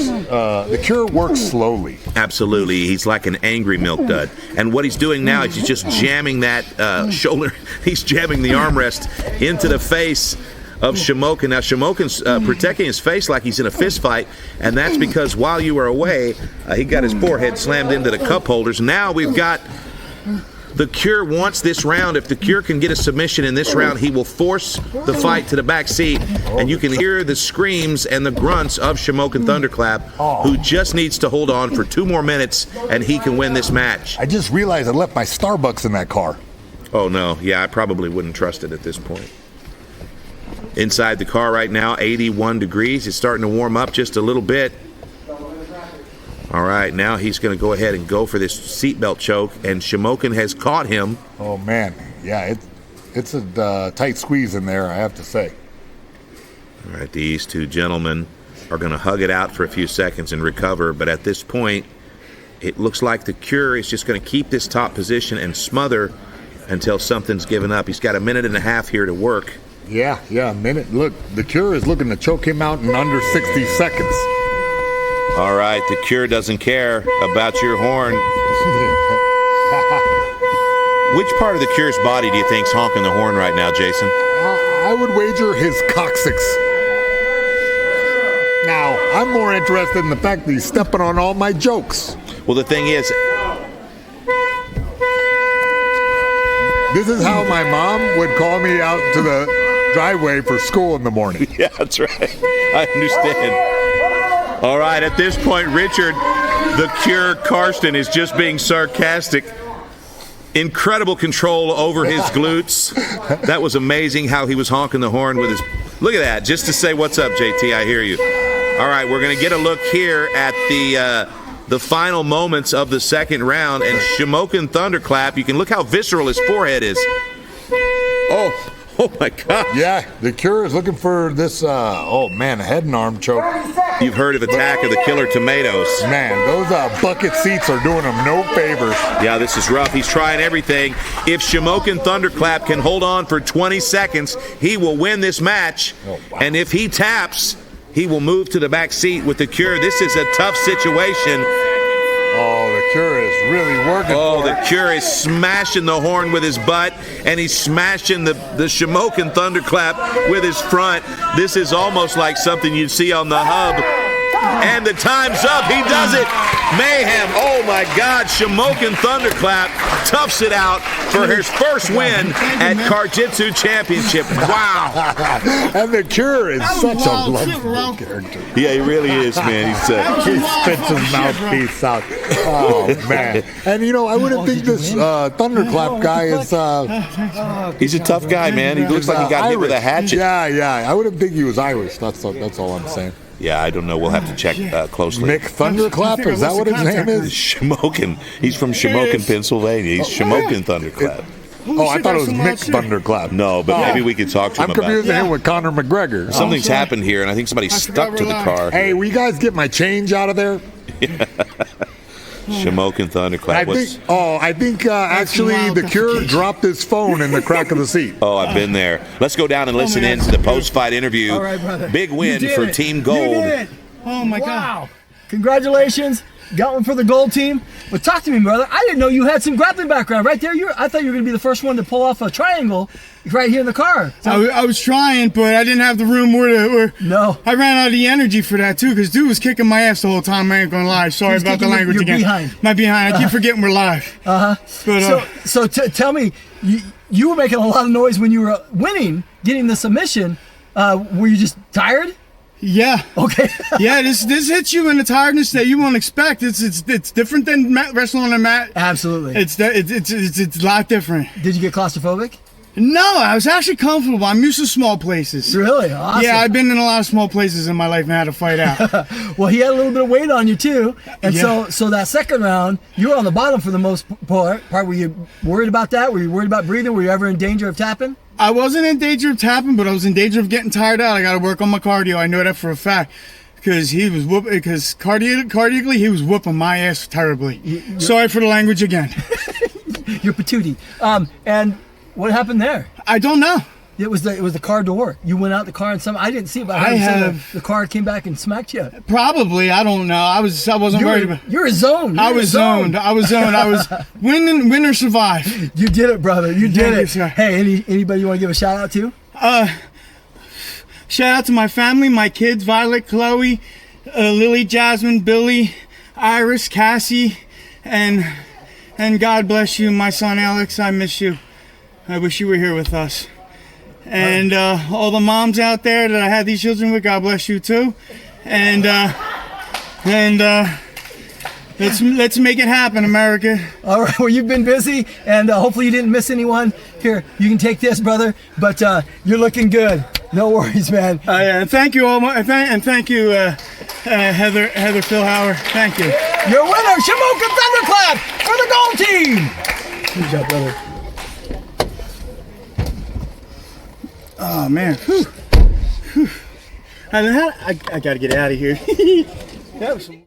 works slowly. Absolutely. He's like an angry milk dud. And what he's doing now is he's just jamming that shoulder. He's jamming the armrest into the face of Shamokin. Now, Shamokin's protecting his face like he's in a fist fight, and that's because while you were away, he got his forehead slammed into the cup holders. Now we've got The Cure wants this round. If the Cure can get a submission in this round, he will force the fight to the back seat, and you can hear the screams and the grunts of Shamokin Thunderclap, who just needs to hold on for 2 more minutes, and he can win this match. I just realized I left my Starbucks in that car. Oh, no. Yeah, I probably wouldn't trust it at this point. Inside the car right now, 81 degrees. It's starting to warm up just a little bit. All right, now he's going to go ahead and go for this seatbelt choke, and Shamokin has caught him. Oh, man. Yeah, it's a tight squeeze in there, I have to say. All right, these two gentlemen are going to hug it out for a few seconds and recover, but at this point, it looks like the Cure is just going to keep this top position and smother until something's given up. He's got 1.5 minutes here to work. Yeah, a minute. Look, the Cure is looking to choke him out in under 60 seconds. All right, the Cure doesn't care about your horn. Which part of the Cure's body do you think's honking the horn right now, Jason? I would wager his coccyx. Now, I'm more interested in the fact that he's stepping on all my jokes. Well, the thing is, this is how my mom would call me out to the driveway for school in the morning. Yeah, that's right. I understand. All right, at this point, Richard, the Cure Karsten, is just being sarcastic. Incredible control over his glutes. That was amazing how he was honking the horn with his... Look at that, just to say, what's up, JT, I hear you. All right, we're going to get a look here at the final moments of the second round, and Shamokin Thunderclap, you can look how visceral his forehead is. Oh my God. Yeah, the Cure is looking for this, a head and arm choke. You've heard of Attack of the Killer Tomatoes. Man, those bucket seats are doing him no favors. Yeah, this is rough. He's trying everything. If Shamokin Thunderclap can hold on for 20 seconds, he will win this match. Oh, wow. And if he taps, he will move to the back seat with the Cure. This is a tough situation. Oh, the Cure is really working for the Cure is smashing the horn with his butt, and he's smashing the Shamokin Thunderclap with his front. This is almost like something you'd see on the hub. And the time's up. He does it. Mayhem. Oh, my God. Shamokin Thunderclap toughs it out for his first win at CarJitsu Championship. Wow. And the Cure is such a lovable character. Yeah, he really is, man. He spits his mouthpiece out. Oh, man. And, I wouldn't think this Thunderclap guy is... he's a tough guy, man. He looks like he got hit with a hatchet. Yeah. I wouldn't think he was Irish. That's all I'm saying. Yeah, I don't know. We'll have to check closely. Mick Thunderclap? Is that what his name is? Shamokin. He's from Shamokin, Pennsylvania. He's Shamokin Thunderclap. I thought it was Mick Thunderclap. No, but maybe we could talk to him about it. I'm confusing him with Conor McGregor. Something's happened here, and I think somebody's stuck to the car. Hey, will you guys get my change out of there? Shamokin Thunderclap. I think actually the Cure dropped his phone in the crack of the seat. Oh, I've been there. Let's go down and listen in to the post-fight interview. All right, brother. Big win for Team Gold. You did it. Oh, my God. Congratulations. Got one for the gold team. But talk to me, brother. I didn't know you had some grappling background right there. I thought you were going to be the first one to pull off a triangle right here in the car. So, I was trying, but I didn't have the room where no. I ran out of the energy for that, too, because dude was kicking my ass the whole time. I ain't going to lie. Sorry about the language again. Behind. My behind. I keep forgetting we're live. So tell me, you were making a lot of noise when you were winning, getting the submission. Were you just tired? Yeah. Okay. Yeah, this hits you in a tiredness that you won't expect. It's different than wrestling on a mat. Absolutely. It's a lot different. Did you get claustrophobic? No, I was actually comfortable. I'm used to small places. Really? Awesome. Yeah, I've been in a lot of small places in my life and had to fight out. Well, he had a little bit of weight on you too, and so that second round, you were on the bottom for the most part. Were you worried about that? Were you worried about breathing? Were you ever in danger of tapping? I wasn't in danger of tapping, but I was in danger of getting tired out. I got to work on my cardio. I know that for a fact. Because cardiacally, he was whooping my ass terribly. Sorry for the language again. You're patootie. And what happened there? I don't know. It was the car door. You went out the car and I didn't see it, but the car came back and smacked you. Probably. I don't know. I wasn't worried about. You're zoned. I was zoned. I was win or survive. You did it, brother. You did it. Hey, anybody you want to give a shout out to? Shout out to my family, my kids, Violet, Chloe, Lily, Jasmine, Billy, Iris, Cassie, and And God bless you, my son Alex. I miss you. I wish you were here with us. And all the moms out there that I had these children with, God bless you too. And let's make it happen, America. All right, well, you've been busy, and hopefully you didn't miss anyone. Here, you can take this, brother, but you're looking good. No worries, man. And thank you all, and thank you, Heather Philhauer. Thank you. Your winner, Shamokin Thunderclap for the gold team. Good job, brother. Oh, man. Whew. Whew. I got to get out of here. That was some...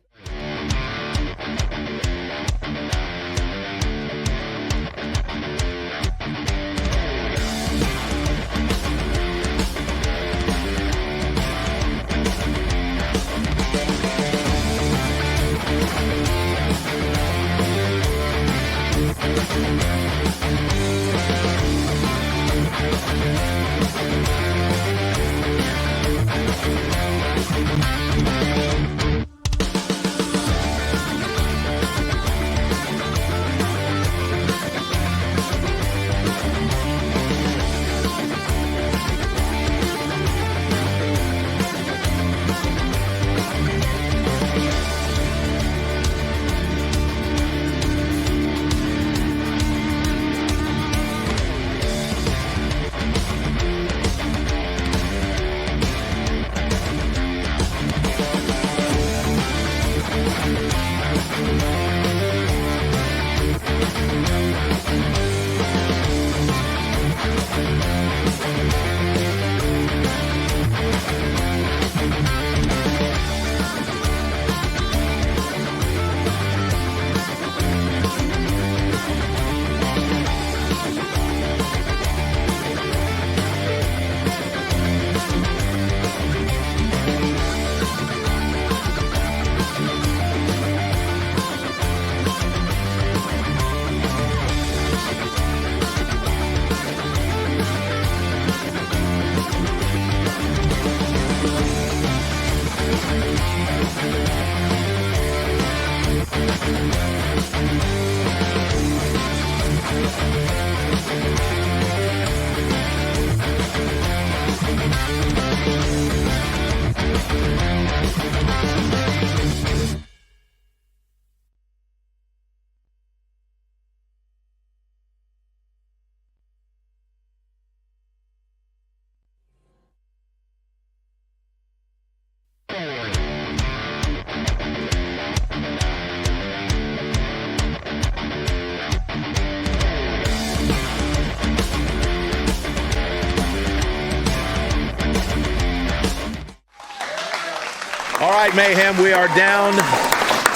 All right, Mayhem, we are down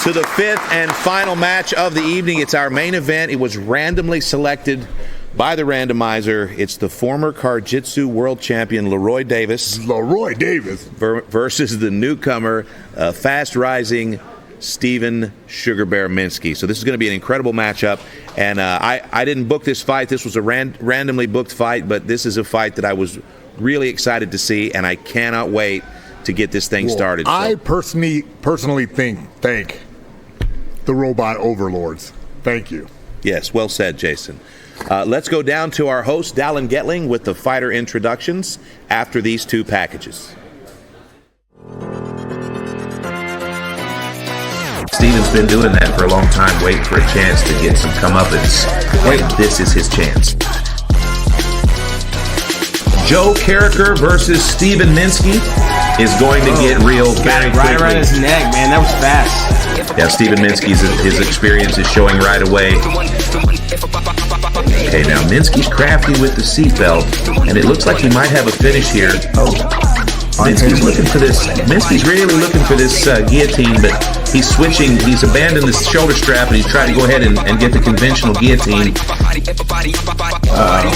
to the fifth and final match of the evening. It's our main event. It was randomly selected by the randomizer. It's the former CarJitsu world champion LaRoy Davis. LaRoy Davis. Versus the newcomer, fast-rising Steven Sugar Bear Minski. So this is going to be an incredible matchup. And I didn't book this fight. This was a randomly booked fight, but this is a fight that I was really excited to see, and I cannot wait to get this thing started. So. I personally thank the robot overlords. Thank you. Yes, well said, Jason. Let's go down to our host, Dallin Getling, with the fighter introductions after these two packages. Steven's been doing that for a long time, waiting for a chance to get some comeuppance. And this is his chance. Joe Carricker versus Steven Minski is going to get real very quickly. Right around his neck, man. That was fast. Yeah, Steven Minski's his experience is showing right away. Okay, now Minski's crafty with the seatbelt, and it looks like he might have a finish here. Oh, Minski's looking for this. Minski's really looking for this guillotine, but he's switching. He's abandoned the shoulder strap, and he's trying to go ahead and get the conventional guillotine.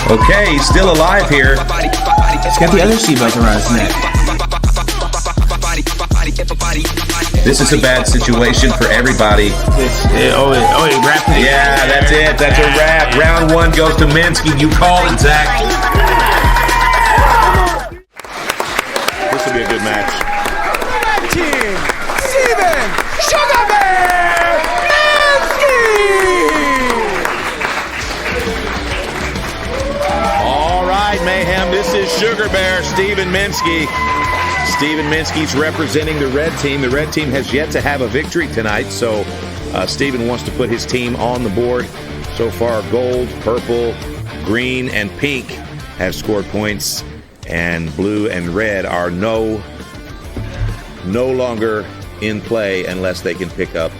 Okay, he's still alive here. He's got the other seatbelt around his neck. This is a bad situation for everybody. He wrapped it. Yeah, that's it. That's a wrap. Round one goes to Minski. You called it, Zach. This will be a good match. Team Steven Sugar Bear Minski! Sugar Bear, Steven Minski. Steven Minski's representing the red team. The red team has yet to have a victory tonight, so Steven wants to put his team on the board. So far, gold, purple, green, and pink have scored points, and blue and red are no longer in play unless they can pick up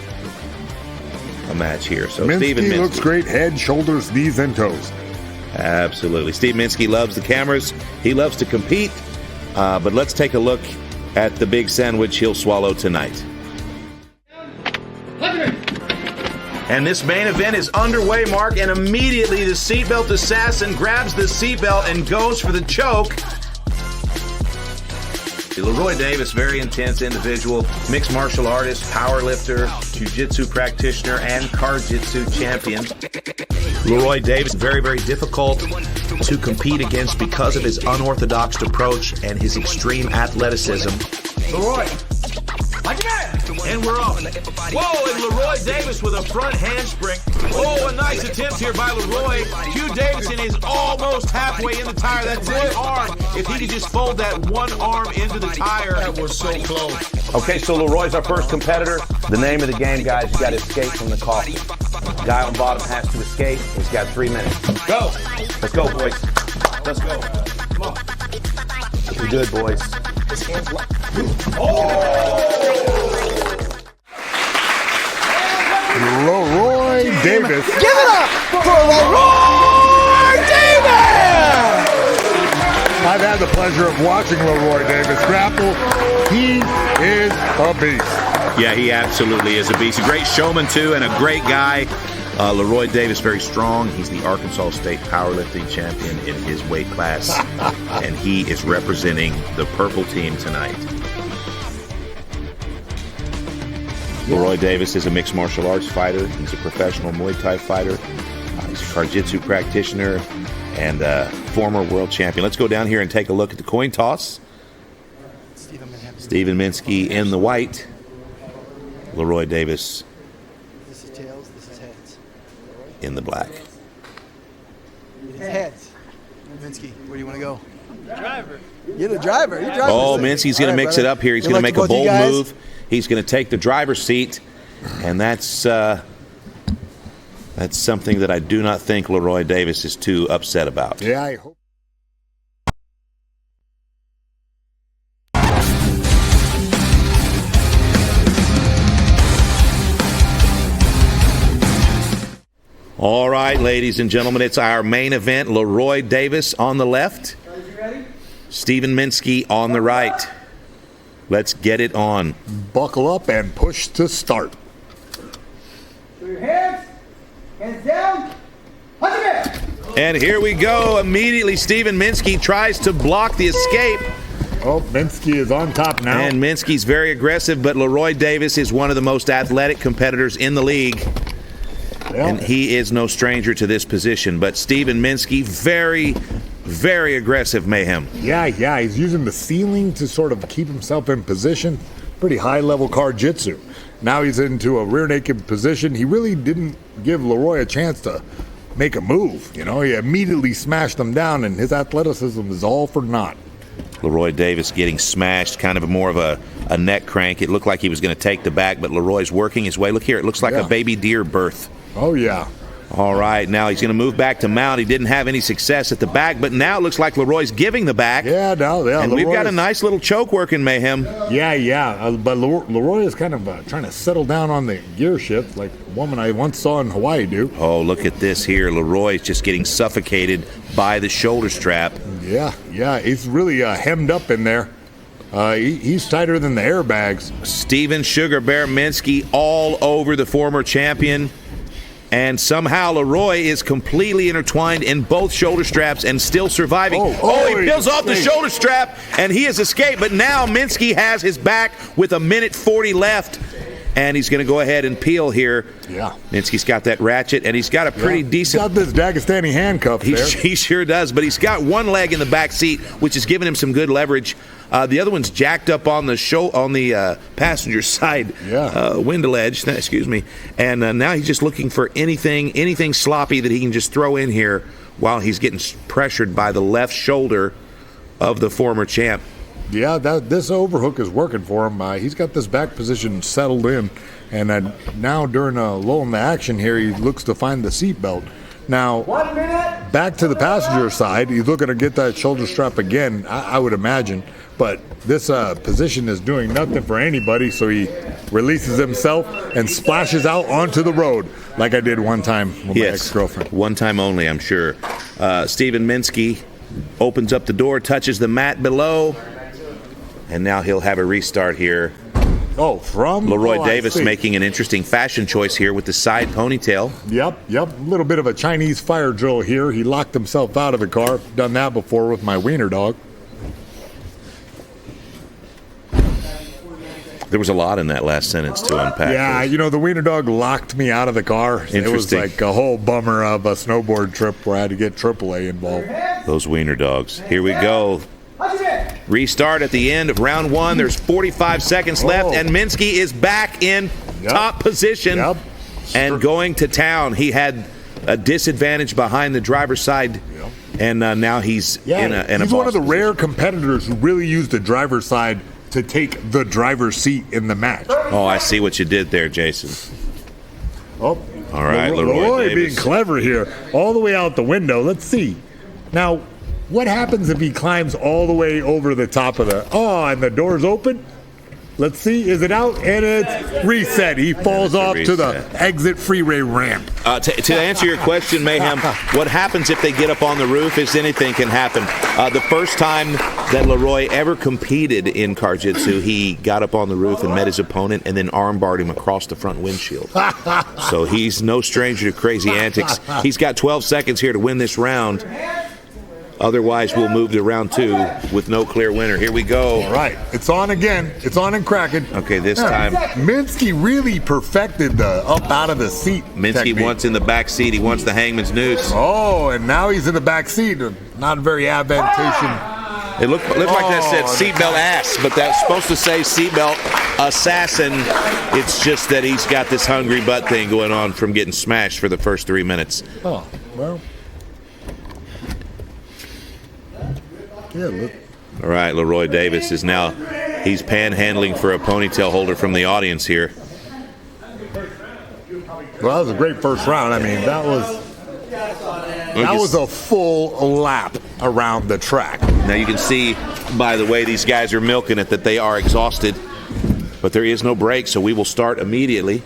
a match here. So Steven Minski looks great, head, shoulders, knees, and toes. Absolutely. Steve Minski loves the cameras. He loves to compete. But let's take a look at the big sandwich he'll swallow tonight. And this main event is underway, Mark, and immediately the seatbelt assassin grabs the seatbelt and goes for the choke. LaRoy Davis, very intense individual, mixed martial artist, power lifter, jiu-jitsu practitioner, and CarJitsu champion. LaRoy Davis, very, very difficult to compete against because of his unorthodox approach and his extreme athleticism. LaRoy, and we're off. Whoa, and LaRoy Davis with a front handspring. Oh, a nice attempt here by LaRoy. Hugh Davidson is almost halfway in the tire. That's one arm. If he could just fold that one arm into the tire. That was so close. Okay, so LaRoy's our first competitor. The name of the game, guys, you got to escape from the coffee. The guy on bottom has to escape. He's got 3 minutes. Go. Let's go, boys. Let's go. Come on. Looking good, boys. LaRoy Davis. Give it up for LaRoy Davis! I've had the pleasure of watching LaRoy Davis grapple. He is a beast. Yeah, he absolutely is a beast. A great showman, too, and a great guy. LaRoy Davis, very strong. He's the Arkansas State powerlifting champion in his weight class, and he is representing the purple team tonight. LaRoy Davis is a mixed martial arts fighter. He's a professional Muay Thai fighter. He's a CarJitsu practitioner and former world champion. Let's go down here and take a look at the coin toss. Steven Minski in the white. LaRoy Davis This is tails, this is heads. in the black. It's heads. Minski, where do you want to go? Driver. You're the driver. You're driving. Oh, Minski's going to mix it up here. He's going to make a bold move. He's going to take the driver's seat, and that's something that I do not think LaRoy Davis is too upset about. Yeah, I hope. All right, ladies and gentlemen, it's our main event. LaRoy Davis on the left, Steven Minski on the right. Let's get it on. Buckle up and push to start. So your hands down, And here we go. Immediately, Steven Minski tries to block the escape. Oh, Minski is on top now. And Minski's very aggressive, but LaRoy Davis is one of the most athletic competitors in the league. Yeah. And he is no stranger to this position. But Steven Minski, very, very aggressive, Mayhem. Yeah, he's using the ceiling to sort of keep himself in position. Pretty high-level CarJitsu. Now he's into a rear naked position. He really didn't give LaRoy a chance to make a move. You know, he immediately smashed him down, and his athleticism is all for naught. LaRoy Davis getting smashed, kind of more of a neck crank. It looked like he was going to take the back, but LaRoy's working his way. Look here, it looks like a baby deer birth. Oh, yeah. All right, now he's going to move back to mount. He didn't have any success at the back, but now it looks like LaRoy's giving the back. Yeah. And we've got a nice little choke working, Mayhem. Yeah. But LaRoy is kind of trying to settle down on the gear shift like a woman I once saw in Hawaii do. Oh, look at this here. LaRoy's just getting suffocated by the shoulder strap. Yeah. He's really hemmed up in there. He's tighter than the airbags. Steven Sugar Bear Minski all over the former champion. And somehow LaRoy is completely intertwined in both shoulder straps and still surviving. He peels off the shoulder strap, and he has escaped. But now Minski has his back with 1:40 left, and he's going to go ahead and peel here. Yeah. Minski's got that ratchet, and he's got a pretty decent... He's got this Dagestani handcuff there. He sure does, but he's got one leg in the back seat, which is giving him some good leverage. The other one's jacked up on the passenger side window ledge. Excuse me. And now he's just looking for anything sloppy that he can just throw in here while he's getting pressured by the left shoulder of the former champ. Yeah, this overhook is working for him. He's got this back position settled in, and now during a lull in the action here, he looks to find the seatbelt. Now, back to the passenger side, he's looking to get that shoulder strap again, I would imagine. But this position is doing nothing for anybody, so he releases himself and splashes out onto the road like I did one time with my ex-girlfriend. One time only, I'm sure. Steven Minski opens up the door, touches the mat below, and now he'll have a restart here. LaRoy Davis making an interesting fashion choice here with the side ponytail. Yep. A little bit of a Chinese fire drill here. He locked himself out of the car. Done that before with my wiener dog. There was a lot in that last sentence to unpack. Yeah, the wiener dog locked me out of the car. It was like a whole bummer of a snowboard trip where I had to get AAA involved. Those wiener dogs. Here we go. Restart at the end of round one. There's 45 seconds left, and Minski is back in top position and going to town. He had a disadvantage behind the driver's side, and now he's in a he's one of the rare competitors who really used the driver's side to take the driver's seat in the match. Oh, I see what you did there, Jason. Oh, all right, LaRoy Davis being clever here, all the way out the window. Let's see. Now, what happens if he climbs all the way over the top of and the door's open? Let's see. Is it out? And it's reset. He falls off to the exit freeway ramp. To answer your question, Mayhem, what happens if they get up on the roof is anything can happen. The first time that LaRoy ever competed in CarJitsu, he got up on the roof and met his opponent and then armbarred him across the front windshield. So he's no stranger to crazy antics. He's got 12 seconds here to win this round. Otherwise, we'll move to round two with no clear winner. Here we go. All right. It's on again. It's on and cracking. Okay, this time. Minski really perfected the up out of the seat Minski technique. wants in the back seat. He wants the hangman's noose. Oh, and now he's in the back seat. Not very advantageous. It looked like that said seatbelt ass, but that's supposed to say seatbelt assassin. It's just that he's got this hungry butt thing going on from getting smashed for the first 3 minutes. Oh, well. Yeah, look. All right, LaRoy Davis is now, he's panhandling for a ponytail holder from the audience here. Well, that was a great first round. I mean, that was a full lap around the track. Now you can see by the way these guys are milking it that they are exhausted, but there is no break, so we will start immediately.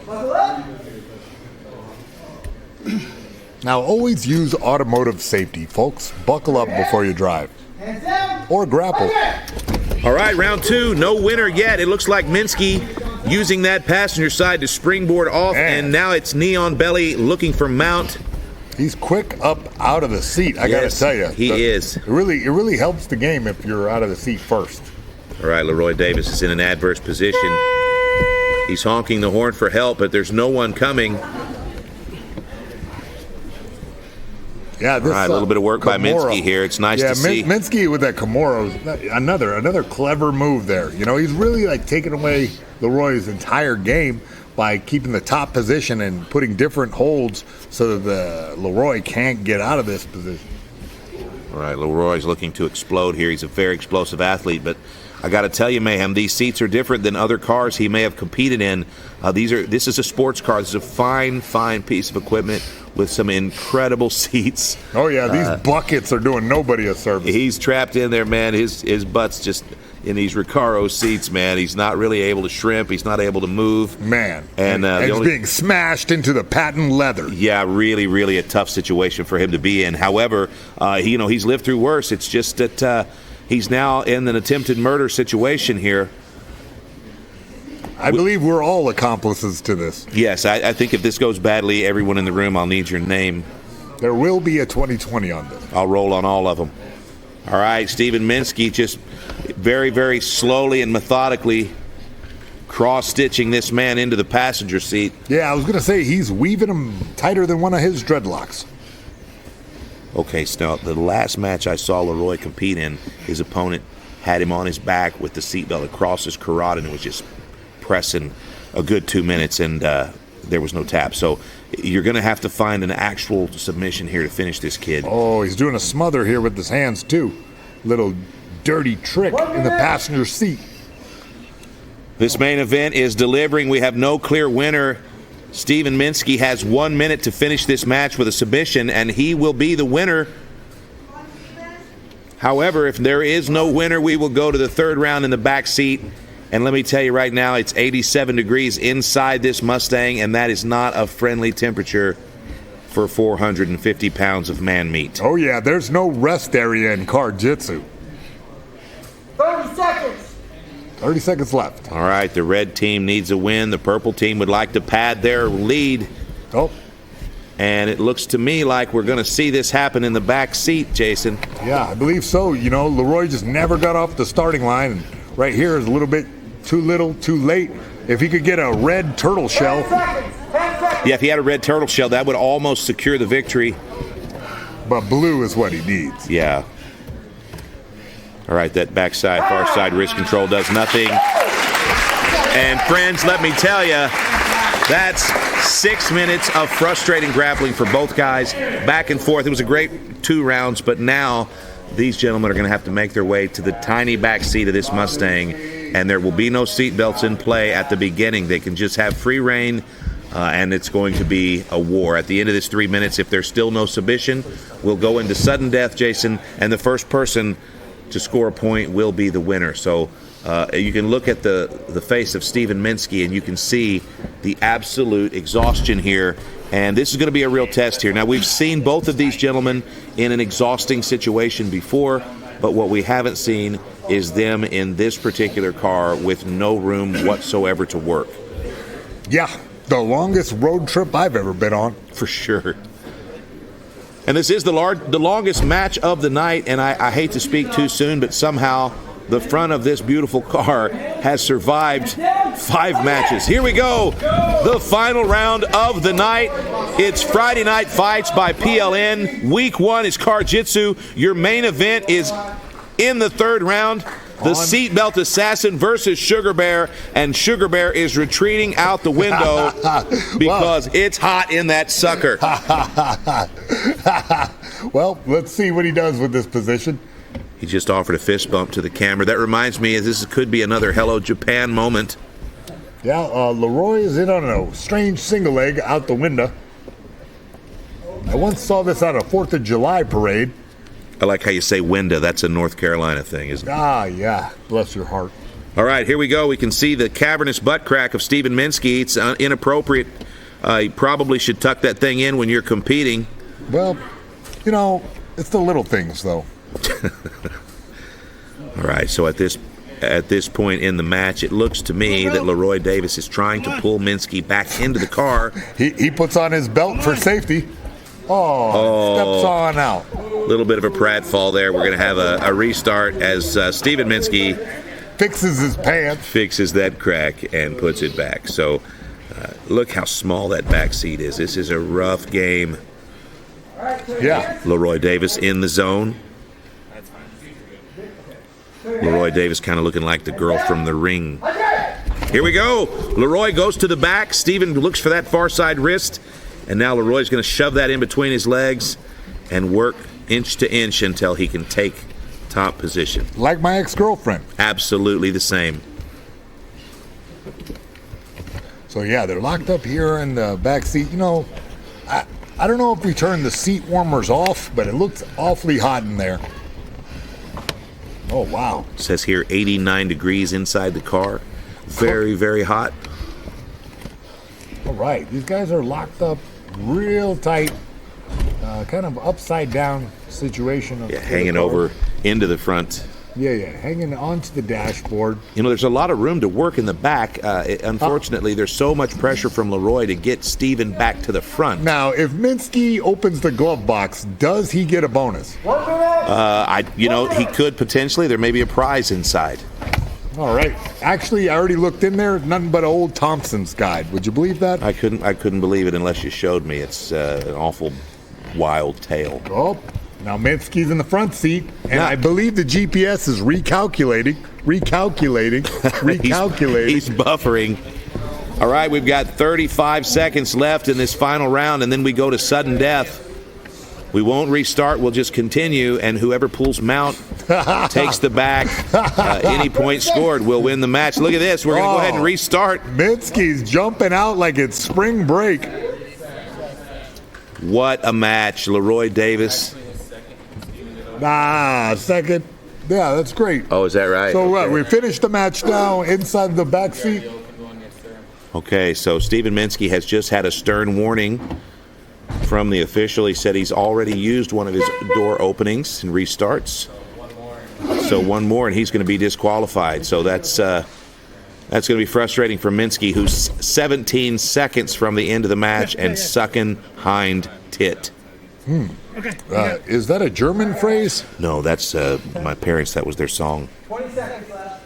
Now, always use automotive safety, folks. Buckle up before you drive. Or grapple. All right, round two, no winner yet. It looks like Minski using that passenger side to springboard off, and now it's knee on belly looking for mount. He's quick up out of the seat, I gotta tell you. He is. It really helps the game if you're out of the seat first. All right, LaRoy Davis is in an adverse position. He's honking the horn for help, but there's no one coming. Yeah, this, all right, a little bit of work by Minski here. It's nice to see. Minski with that Kimura, another clever move there. He's really taking away LaRoy's entire game by keeping the top position and putting different holds so that LaRoy can't get out of this position. All right, LaRoy's looking to explode here. He's a very explosive athlete, but I got to tell you, Mayhem, these seats are different than other cars he may have competed in. This is a sports car. This is a fine piece of equipment with some incredible seats. Oh, yeah, these buckets are doing nobody a service. He's trapped in there, man. His butt's just in these Recaro seats, man. He's not really able to shrimp. He's not able to move. Man. And he's being smashed into the patent leather. Yeah, really a tough situation for him to be in. However, he's lived through worse. It's just that he's now in an attempted murder situation here. I believe we're all accomplices to this. Yes, I think if this goes badly, everyone in the room, I'll need your name. There will be a 2020 on this. I'll roll on all of them. All right, Steven Minski just very slowly and methodically cross-stitching this man into the passenger seat. Yeah, I was going to say he's weaving him tighter than one of his dreadlocks. Okay, so the last match I saw LaRoy compete in, his opponent had him on his back with the seatbelt across his carotid and was just pressing a good 2 minutes, and there was no tap. So you're going to have to find an actual submission here to finish this kid. Oh, he's doing a smother here with his hands, too. Little dirty trick in the passenger seat. This main event is delivering. We have no clear winner. Steven Minski has 1 minute to finish this match with a submission, and he will be the winner. However, if there is no winner, we will go to the third round in the back seat. And let me tell you right now, it's 87 degrees inside this Mustang, and that is not a friendly temperature for 450 pounds of man meat. Oh yeah, there's no rest area in CarJitsu. 30 seconds. 30 seconds left. All right, the red team needs a win. The purple team would like to pad their lead. Oh. And it looks to me like we're going to see this happen in the back seat, Jason. Yeah, I believe so. You know, LaRoy just never got off the starting line. And right here is a little bit too little, too late. If he could get a red turtle shell. 10 seconds. 10 seconds. Yeah, if he had a red turtle shell, that would almost secure the victory. But blue is what he needs. Yeah. All right, that backside, far side wrist control does nothing. And friends, let me tell you, that's 6 minutes of frustrating grappling for both guys, back and forth. It was a great 2 rounds, but now these gentlemen are going to have to make their way to the tiny back seat of this Mustang, and there will be no seat belts in play at the beginning. They can just have free reign, and it's going to be a war. At the end of this 3 minutes, if there's still no submission, we'll go into sudden death, Jason, and the first person to score a point will be the winner. So you can look at the face of Steven Minski, and you can see the absolute exhaustion here. And this is going to be a real test here. Now, we've seen both of these gentlemen in an exhausting situation before, but what we haven't seen is them in this particular car with no room whatsoever to work. Yeah, the longest road trip I've ever been on. For sure. And this is the longest match of the night, and I hate to speak too soon, but somehow the front of this beautiful car has survived 5 matches. Here we go, the final round of the night. It's Friday Night Fights by PLN. Week 1 is CarJitsu. Your main event is in the 3rd round. The seatbelt assassin versus Sugar Bear, and Sugar Bear is retreating out the window because it's hot in that sucker. Well, let's see what he does with this position. He just offered a fist bump to the camera. That reminds me, this could be another Hello Japan moment. Yeah, LaRoy is in on a strange single leg out the window. I once saw this at a 4th of July parade. I like how you say window. That's a North Carolina thing, isn't it? Ah, yeah. Bless your heart. All right, here we go. We can see the cavernous butt crack of Steven Minski. It's inappropriate. You probably should tuck that thing in when you're competing. Well, you know, it's the little things, though. All right, so at this point in the match, it looks to me that LaRoy Davis is trying to pull Minski back into the car. He puts on his belt for safety. Steps on out. A little bit of a pratfall there. We're going to have a restart as Steven Minski fixes his pants, fixes that crack, and puts it back. So look how small that back seat is. This is a rough game. Yeah. LaRoy Davis in the zone. LaRoy Davis kind of looking like the girl from The Ring. Here we go. LaRoy goes to the back. Steven looks for that far side wrist. And now LaRoy's going to shove that in between his legs and work inch to inch until he can take top position. Like my ex-girlfriend. Absolutely the same. So, yeah, they're locked up here in the back seat. You know, I don't know if we turned the seat warmers off, but it looks awfully hot in there. Oh, wow. It says here 89 degrees inside the car. Very, very hot. All right. These guys are locked up real tight. Kind of upside down situation. Yeah, hanging over into the front. Yeah, hanging onto the dashboard. You know, there's a lot of room to work in the back. Unfortunately, there's so much pressure from LaRoy to get Steven back to the front. Now, if Minski opens the glove box, does he get a bonus? He could potentially. There may be a prize inside. All right. Actually, I already looked in there. Nothing but old Thompson's guide. Would you believe that? I couldn't believe it unless you showed me. It's an awful wild tale. Oh, now Minski's in the front seat, and I believe the GPS is recalculating. He's buffering. All right, we've got 35 seconds left in this final round, and then we go to sudden death. We won't restart. We'll just continue, and whoever pulls mount takes the back. Any point scored will win the match. Look at this. We're going to go ahead and restart. Minski's jumping out like it's spring break. What a match. LaRoy Davis. Second. Yeah, that's great. Oh, is that right? So we finished the match now inside the back seat. Okay, so Steven Minski has just had a stern warning from the official. He said he's already used one of his door openings and restarts. So one more, and he's going to be disqualified. So that's going to be frustrating for Minski, who's 17 seconds from the end of the match and sucking hind tit. Okay. Is that a German phrase? No, that's my parents. That was their song. 20 seconds left.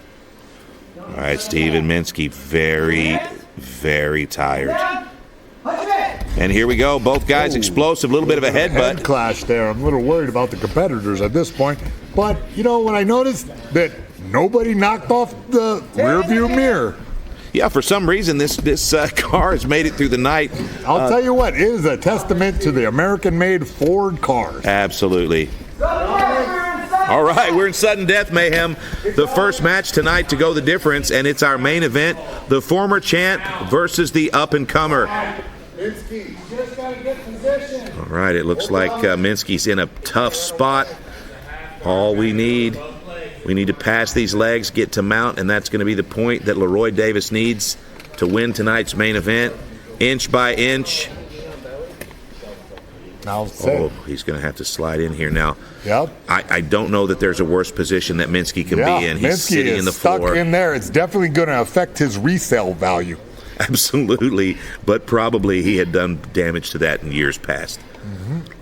All right, Steven Minski, very, very tired. And here we go. Both guys explosive. A little bit of a headbutt. Head clash there. I'm a little worried about the competitors at this point. But, you know, when I noticed that nobody knocked off the rearview mirror. Yeah, for some reason, this car has made it through the night. I'll tell you what, it is a testament to the American-made Ford cars. Absolutely. All right, we're in sudden death mayhem. The first match tonight to go the difference, and it's our main event, the former champ versus the up-and-comer. All right, it looks like Minski's in a tough spot. All we need to pass these legs, get to mount, and that's going to be the point that LaRoy Davis needs to win tonight's main event, inch by inch. Oh, he's going to have to slide in here now. Yep. I don't know that there's a worse position that Minski can be in. He's Minski sitting in the floor. stuck in there. It's definitely going to affect his resale value. Absolutely, but probably he had done damage to that in years past.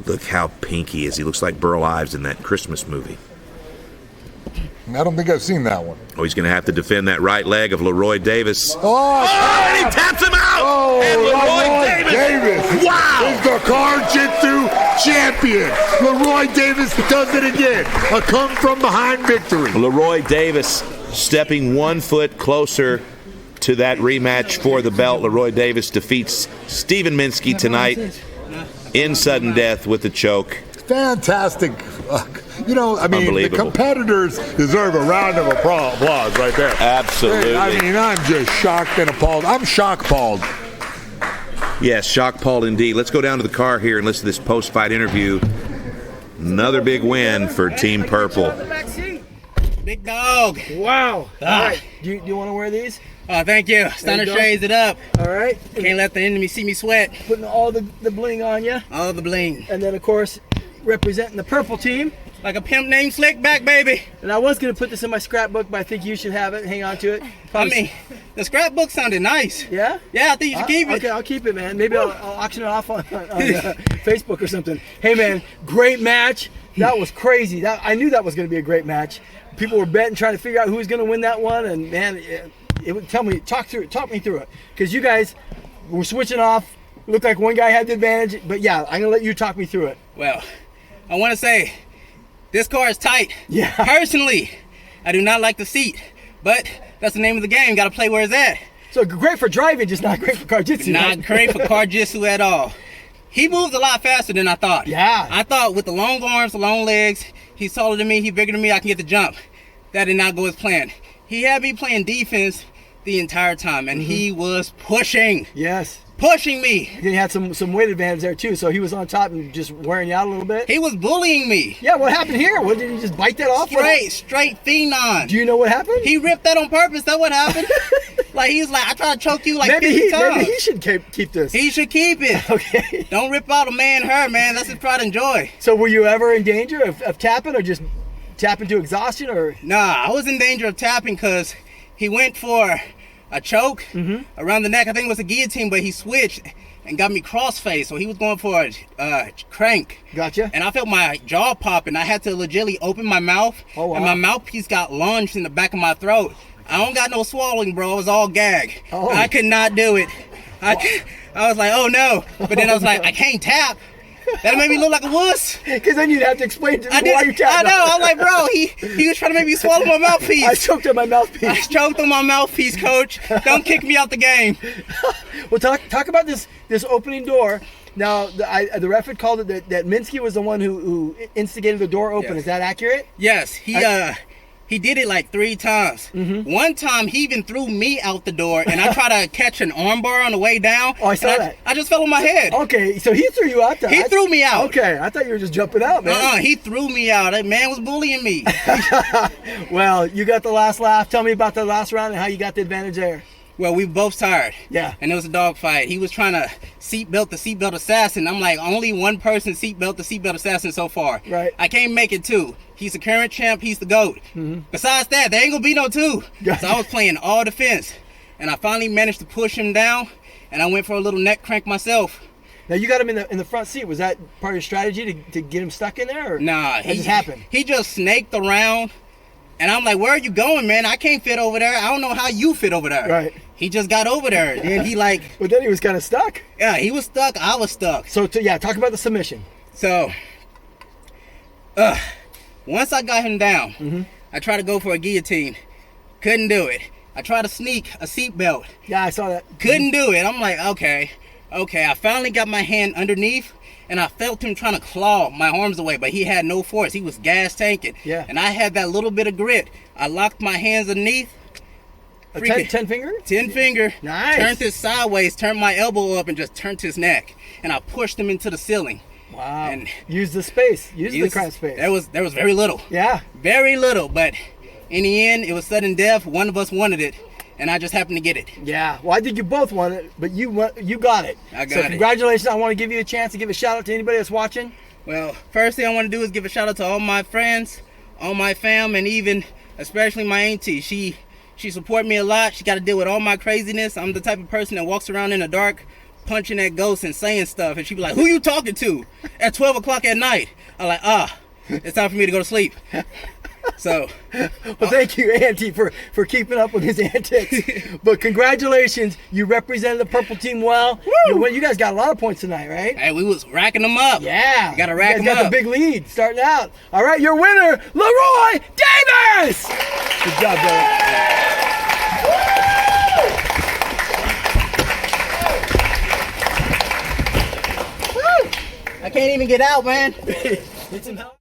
Look how pink he is. He looks like Burl Ives in that Christmas movie. I don't think I've seen that one. Oh, he's going to have to defend that right leg of LaRoy Davis. Oh, and he taps him out! Oh, and LaRoy Davis wow! is the CarJitsu champion. LaRoy Davis does it again. A come-from-behind victory. LaRoy Davis stepping 1 foot closer to that rematch for the belt. LaRoy Davis defeats Steven Minski tonight in sudden death with a choke. Fantastic. You know, I mean, the competitors deserve a round of applause right there. Absolutely. I mean, I'm just shocked and appalled. I'm shock-palled. Yes, shock-palled indeed. Let's go down to the car here and listen to this post-fight interview. Another big win for Team Purple. Big dog. Wow. All right. Do you want to wear these? Oh, thank you. Stunner shades it up. All right. Can't let the enemy see me sweat. Putting all the bling on you. All the bling. And then, of course, representing the purple team. Like a pimp named Slickback, baby. And I was going to put this in my scrapbook, but I think you should have it. Hang on to it. Probably. I mean, the scrapbook sounded nice. Yeah? Yeah, I think you should keep it. Okay, I'll keep it, man. Maybe I'll auction it off on Facebook or something. Hey, man, great match. That was crazy. I knew that was going to be a great match. People were betting, trying to figure out who was going to win that one. And, man, it would talk me through it. Because you guys were switching off. Looked like one guy had the advantage. But, yeah, I'm going to let you talk me through it. Well, I want to say, this car is tight. Yeah. Personally, I do not like the seat, but that's the name of the game. Got to play where it's at. So great for driving, just not great for CarJitsu. Not great for CarJitsu at all. He moves a lot faster than I thought. Yeah. I thought with the long arms, the long legs, he's taller than me, he's bigger than me, I can get the jump. That did not go as planned. He had me playing defense the entire time, and he was pushing. Yes. Pushing me. He had some weight advantage there too, so he was on top and just wearing you out a little bit. He was bullying me. Yeah, what happened here? What, did he just bite that off? Straight phenom. Do you know what happened? He ripped that on purpose. That's what happened. Like he was like, I tried to choke you like 50 times. Maybe he should keep this. He should keep it. Okay. Don't rip out a man her, man. That's his pride and joy. So were you ever in danger of tapping or just tapping to exhaustion or? Nah, I was in danger of tapping because he went for a choke around the neck. I think it was a guillotine, but he switched and got me cross-faced, so he was going for a crank. Gotcha. And I felt my jaw popping. I had to legitimately open my mouth, and my mouthpiece got lunged in the back of my throat. I don't got no swallowing, bro. It was all gag. Oh. I could not do it. I was like, oh no. But then I was like, I can't tap. That made me look like a wuss. Because then you'd have to explain to me why you tapped. I know. I'm like, bro, he was trying to make me swallow my mouthpiece. I choked on my mouthpiece. I choked on my mouthpiece, coach. Don't kick me out the game. Well, talk about this opening door. Now, the ref had called it that Minski was the one who instigated the door open. Yes. Is that accurate? Yes, he did it like 3 times. One time, he even threw me out the door, and I tried to catch an armbar on the way down. Oh, I saw that. I just fell on my head. Okay, so he threw you out there. He threw me out. Okay, I thought you were just jumping out, man. He threw me out. That man was bullying me. Well, you got the last laugh. Tell me about the last round and how you got the advantage there. Well, we both tired. Yeah. And it was a dog fight. He was trying to seatbelt the seatbelt assassin. I'm like, only one person seatbelt the seatbelt assassin so far. Right. I can't make it 2. He's the current champ. He's the GOAT. Besides that, there ain't gonna be no 2. So I was playing all defense. And I finally managed to push him down. And I went for a little neck crank myself. Now, you got him in the front seat. Was that part of your strategy to get him stuck in there? Or Nah. It just happened? He just snaked around. And I'm like, where are you going, man? I can't fit over there. I don't know how you fit over there. Right. He just got over there. And he like... But then he was kind of stuck. Yeah, he was stuck. I was stuck. So, talk about the submission. So, once I got him down, I tried to go for a guillotine. Couldn't do it. I tried to sneak a seatbelt. Yeah, I saw that. Couldn't do it. I'm like, okay. I finally got my hand underneath, and I felt him trying to claw my arms away, but he had no force. He was gas tanking. Yeah. And I had that little bit of grit. I locked my hands underneath. A 10 finger? 10 finger. Nice. Turned this sideways, turned my elbow up, and just turned his neck. And I pushed him into the ceiling. Wow. And use the space. Use the crowd space. There was very little. Yeah. Very little, but in the end, it was sudden death. One of us wanted it, and I just happened to get it. Yeah. Well, I think you both want it, but you got it. I got so it. Congratulations. I want to give you a chance to give a shout out to anybody that's watching. Well, first thing I want to do is give a shout out to all my friends, all my fam, and even especially my auntie. She support me a lot. She got to deal with all my craziness. I'm the type of person that walks around in the dark punching at ghosts and saying stuff, and she be like, who you talking to at 12 o'clock at night? I'm like, it's time for me to go to sleep. So, well, thank you, Auntie, for keeping up with his antics. But congratulations, you represented the purple team well. You guys got a lot of points tonight, right? Hey, we was racking them up. Yeah, got to rack them up. You got the big lead starting out. All right, your winner, LaRoy Davis. Good job, brother. I can't even get out, man. Need some help?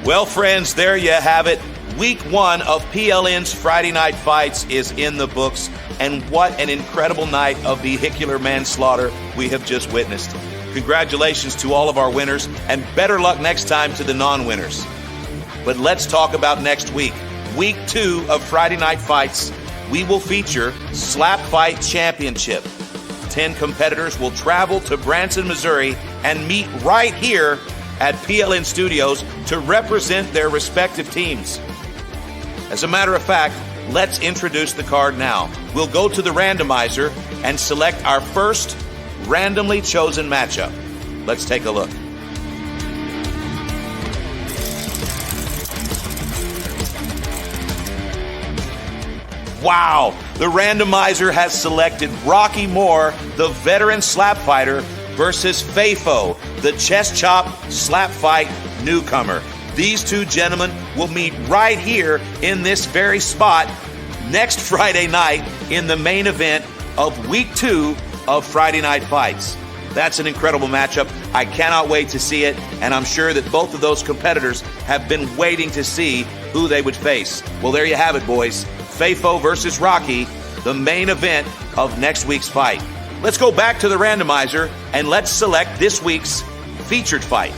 Well, friends, there you have it. Week 1 of PLN's Friday Night Fights is in the books, and what an incredible night of vehicular manslaughter we have just witnessed. Congratulations to all of our winners, and better luck next time to the non-winners. But let's talk about next week. Week 2 of Friday Night Fights, we will feature Slap Fight Championship. 10 competitors will travel to Branson, Missouri, and meet right here at PLN Studios to represent their respective teams. As a matter of fact, let's introduce the card now. We'll go to the randomizer and select our first randomly chosen matchup. Let's take a look. Wow, the randomizer has selected Rocky Moore, the veteran slap fighter, versus Fafo, the chest chop slap fight newcomer. These two gentlemen will meet right here in this very spot next Friday night in the main event of Week 2 of Friday Night Fights. That's an incredible matchup. I cannot wait to see it, and I'm sure that both of those competitors have been waiting to see who they would face. Well, there you have it, boys. Fafo versus Rocky, the main event of next week's fight. Let's go back to the randomizer and let's select this week's featured fight.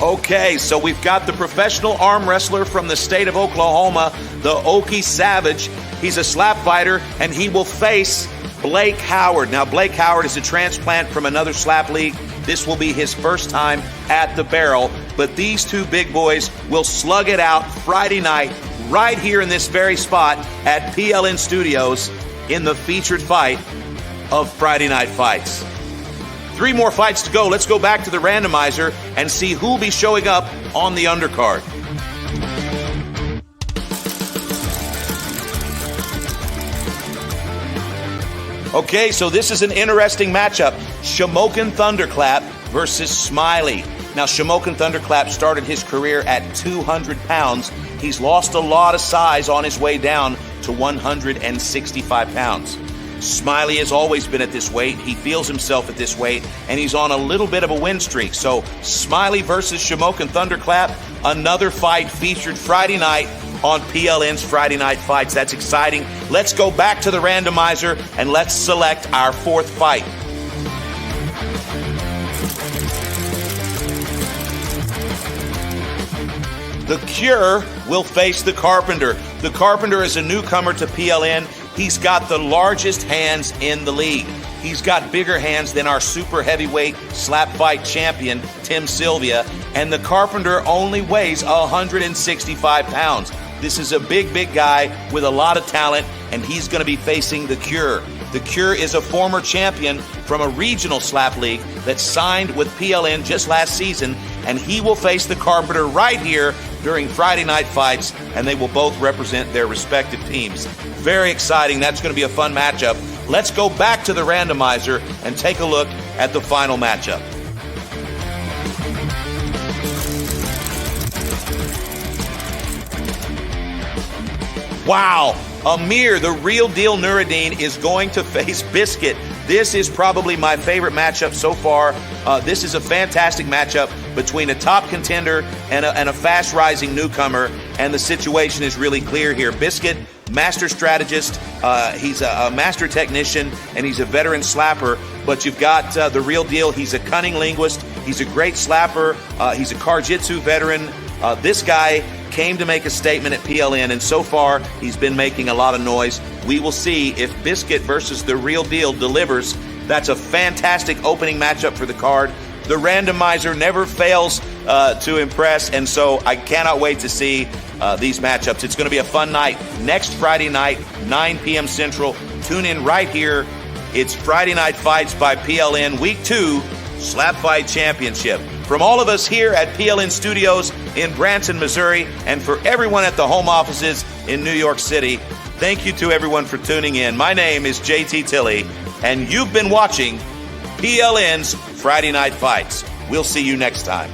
Okay, so we've got the professional arm wrestler from the state of Oklahoma, the Okie Savage. He's a slap fighter, and he will face Blake Howard. Now, Blake Howard is a transplant from another slap league. This will be his first time at the barrel, but these two big boys will slug it out Friday night right here in this very spot at PLN Studios in the featured fight of Friday Night Fights. 3 more fights to go. Let's go back to the randomizer and see who'll be showing up on the undercard. Okay, so this is an interesting matchup. Shamokin Thunderclap versus Smiley. Now, Shamokin Thunderclap started his career at 200 pounds. He's lost a lot of size on his way down to 165 pounds. Smiley has always been at this weight. He feels himself at this weight, and he's on a little bit of a win streak. So Smiley versus Shamokin Thunderclap, another fight featured Friday night on PLN's Friday Night Fights. That's exciting. Let's go back to the randomizer and let's select our 4th fight. The Cure will face the Carpenter. The Carpenter is a newcomer to PLN. He's got the largest hands in the league. He's got bigger hands than our super heavyweight slap fight champion, Tim Sylvia, and the Carpenter only weighs 165 pounds. This is a big, big guy with a lot of talent, and he's going to be facing the Cure. The Cure is a former champion from a regional slap league that signed with PLN just last season, and he will face the Carpenter right here during Friday Night Fights, and they will both represent their respective teams. Very exciting. That's going to be a fun matchup. Let's go back to the randomizer and take a look at the final matchup. Wow. Amir, the real deal Nuruddin, is going to face Biscuit. This is probably my favorite matchup so far. This is a fantastic matchup between a top contender and a fast-rising newcomer, and the situation is really clear here. Biscuit, master strategist, he's a master technician, and he's a veteran slapper, but you've got the real deal. He's a cunning linguist. He's a great slapper. He's a CarJitsu veteran. This guy came to make a statement at PLN, and so far he's been making a lot of noise. We will see if Biscuit versus the real deal delivers. That's a fantastic opening matchup for the card. The randomizer never fails to impress, and so I cannot wait to see these matchups. It's going to be a fun night. Next Friday night, 9 p.m. Central. Tune in right here. It's Friday Night Fights by PLN, Week 2, Slap Fight Championship. From all of us here at PLN Studios in Branson, Missouri, and for everyone at the home offices in New York City, thank you to everyone for tuning in. My name is JT Tilley, and you've been watching PLN's Friday Night Fights. We'll see you next time.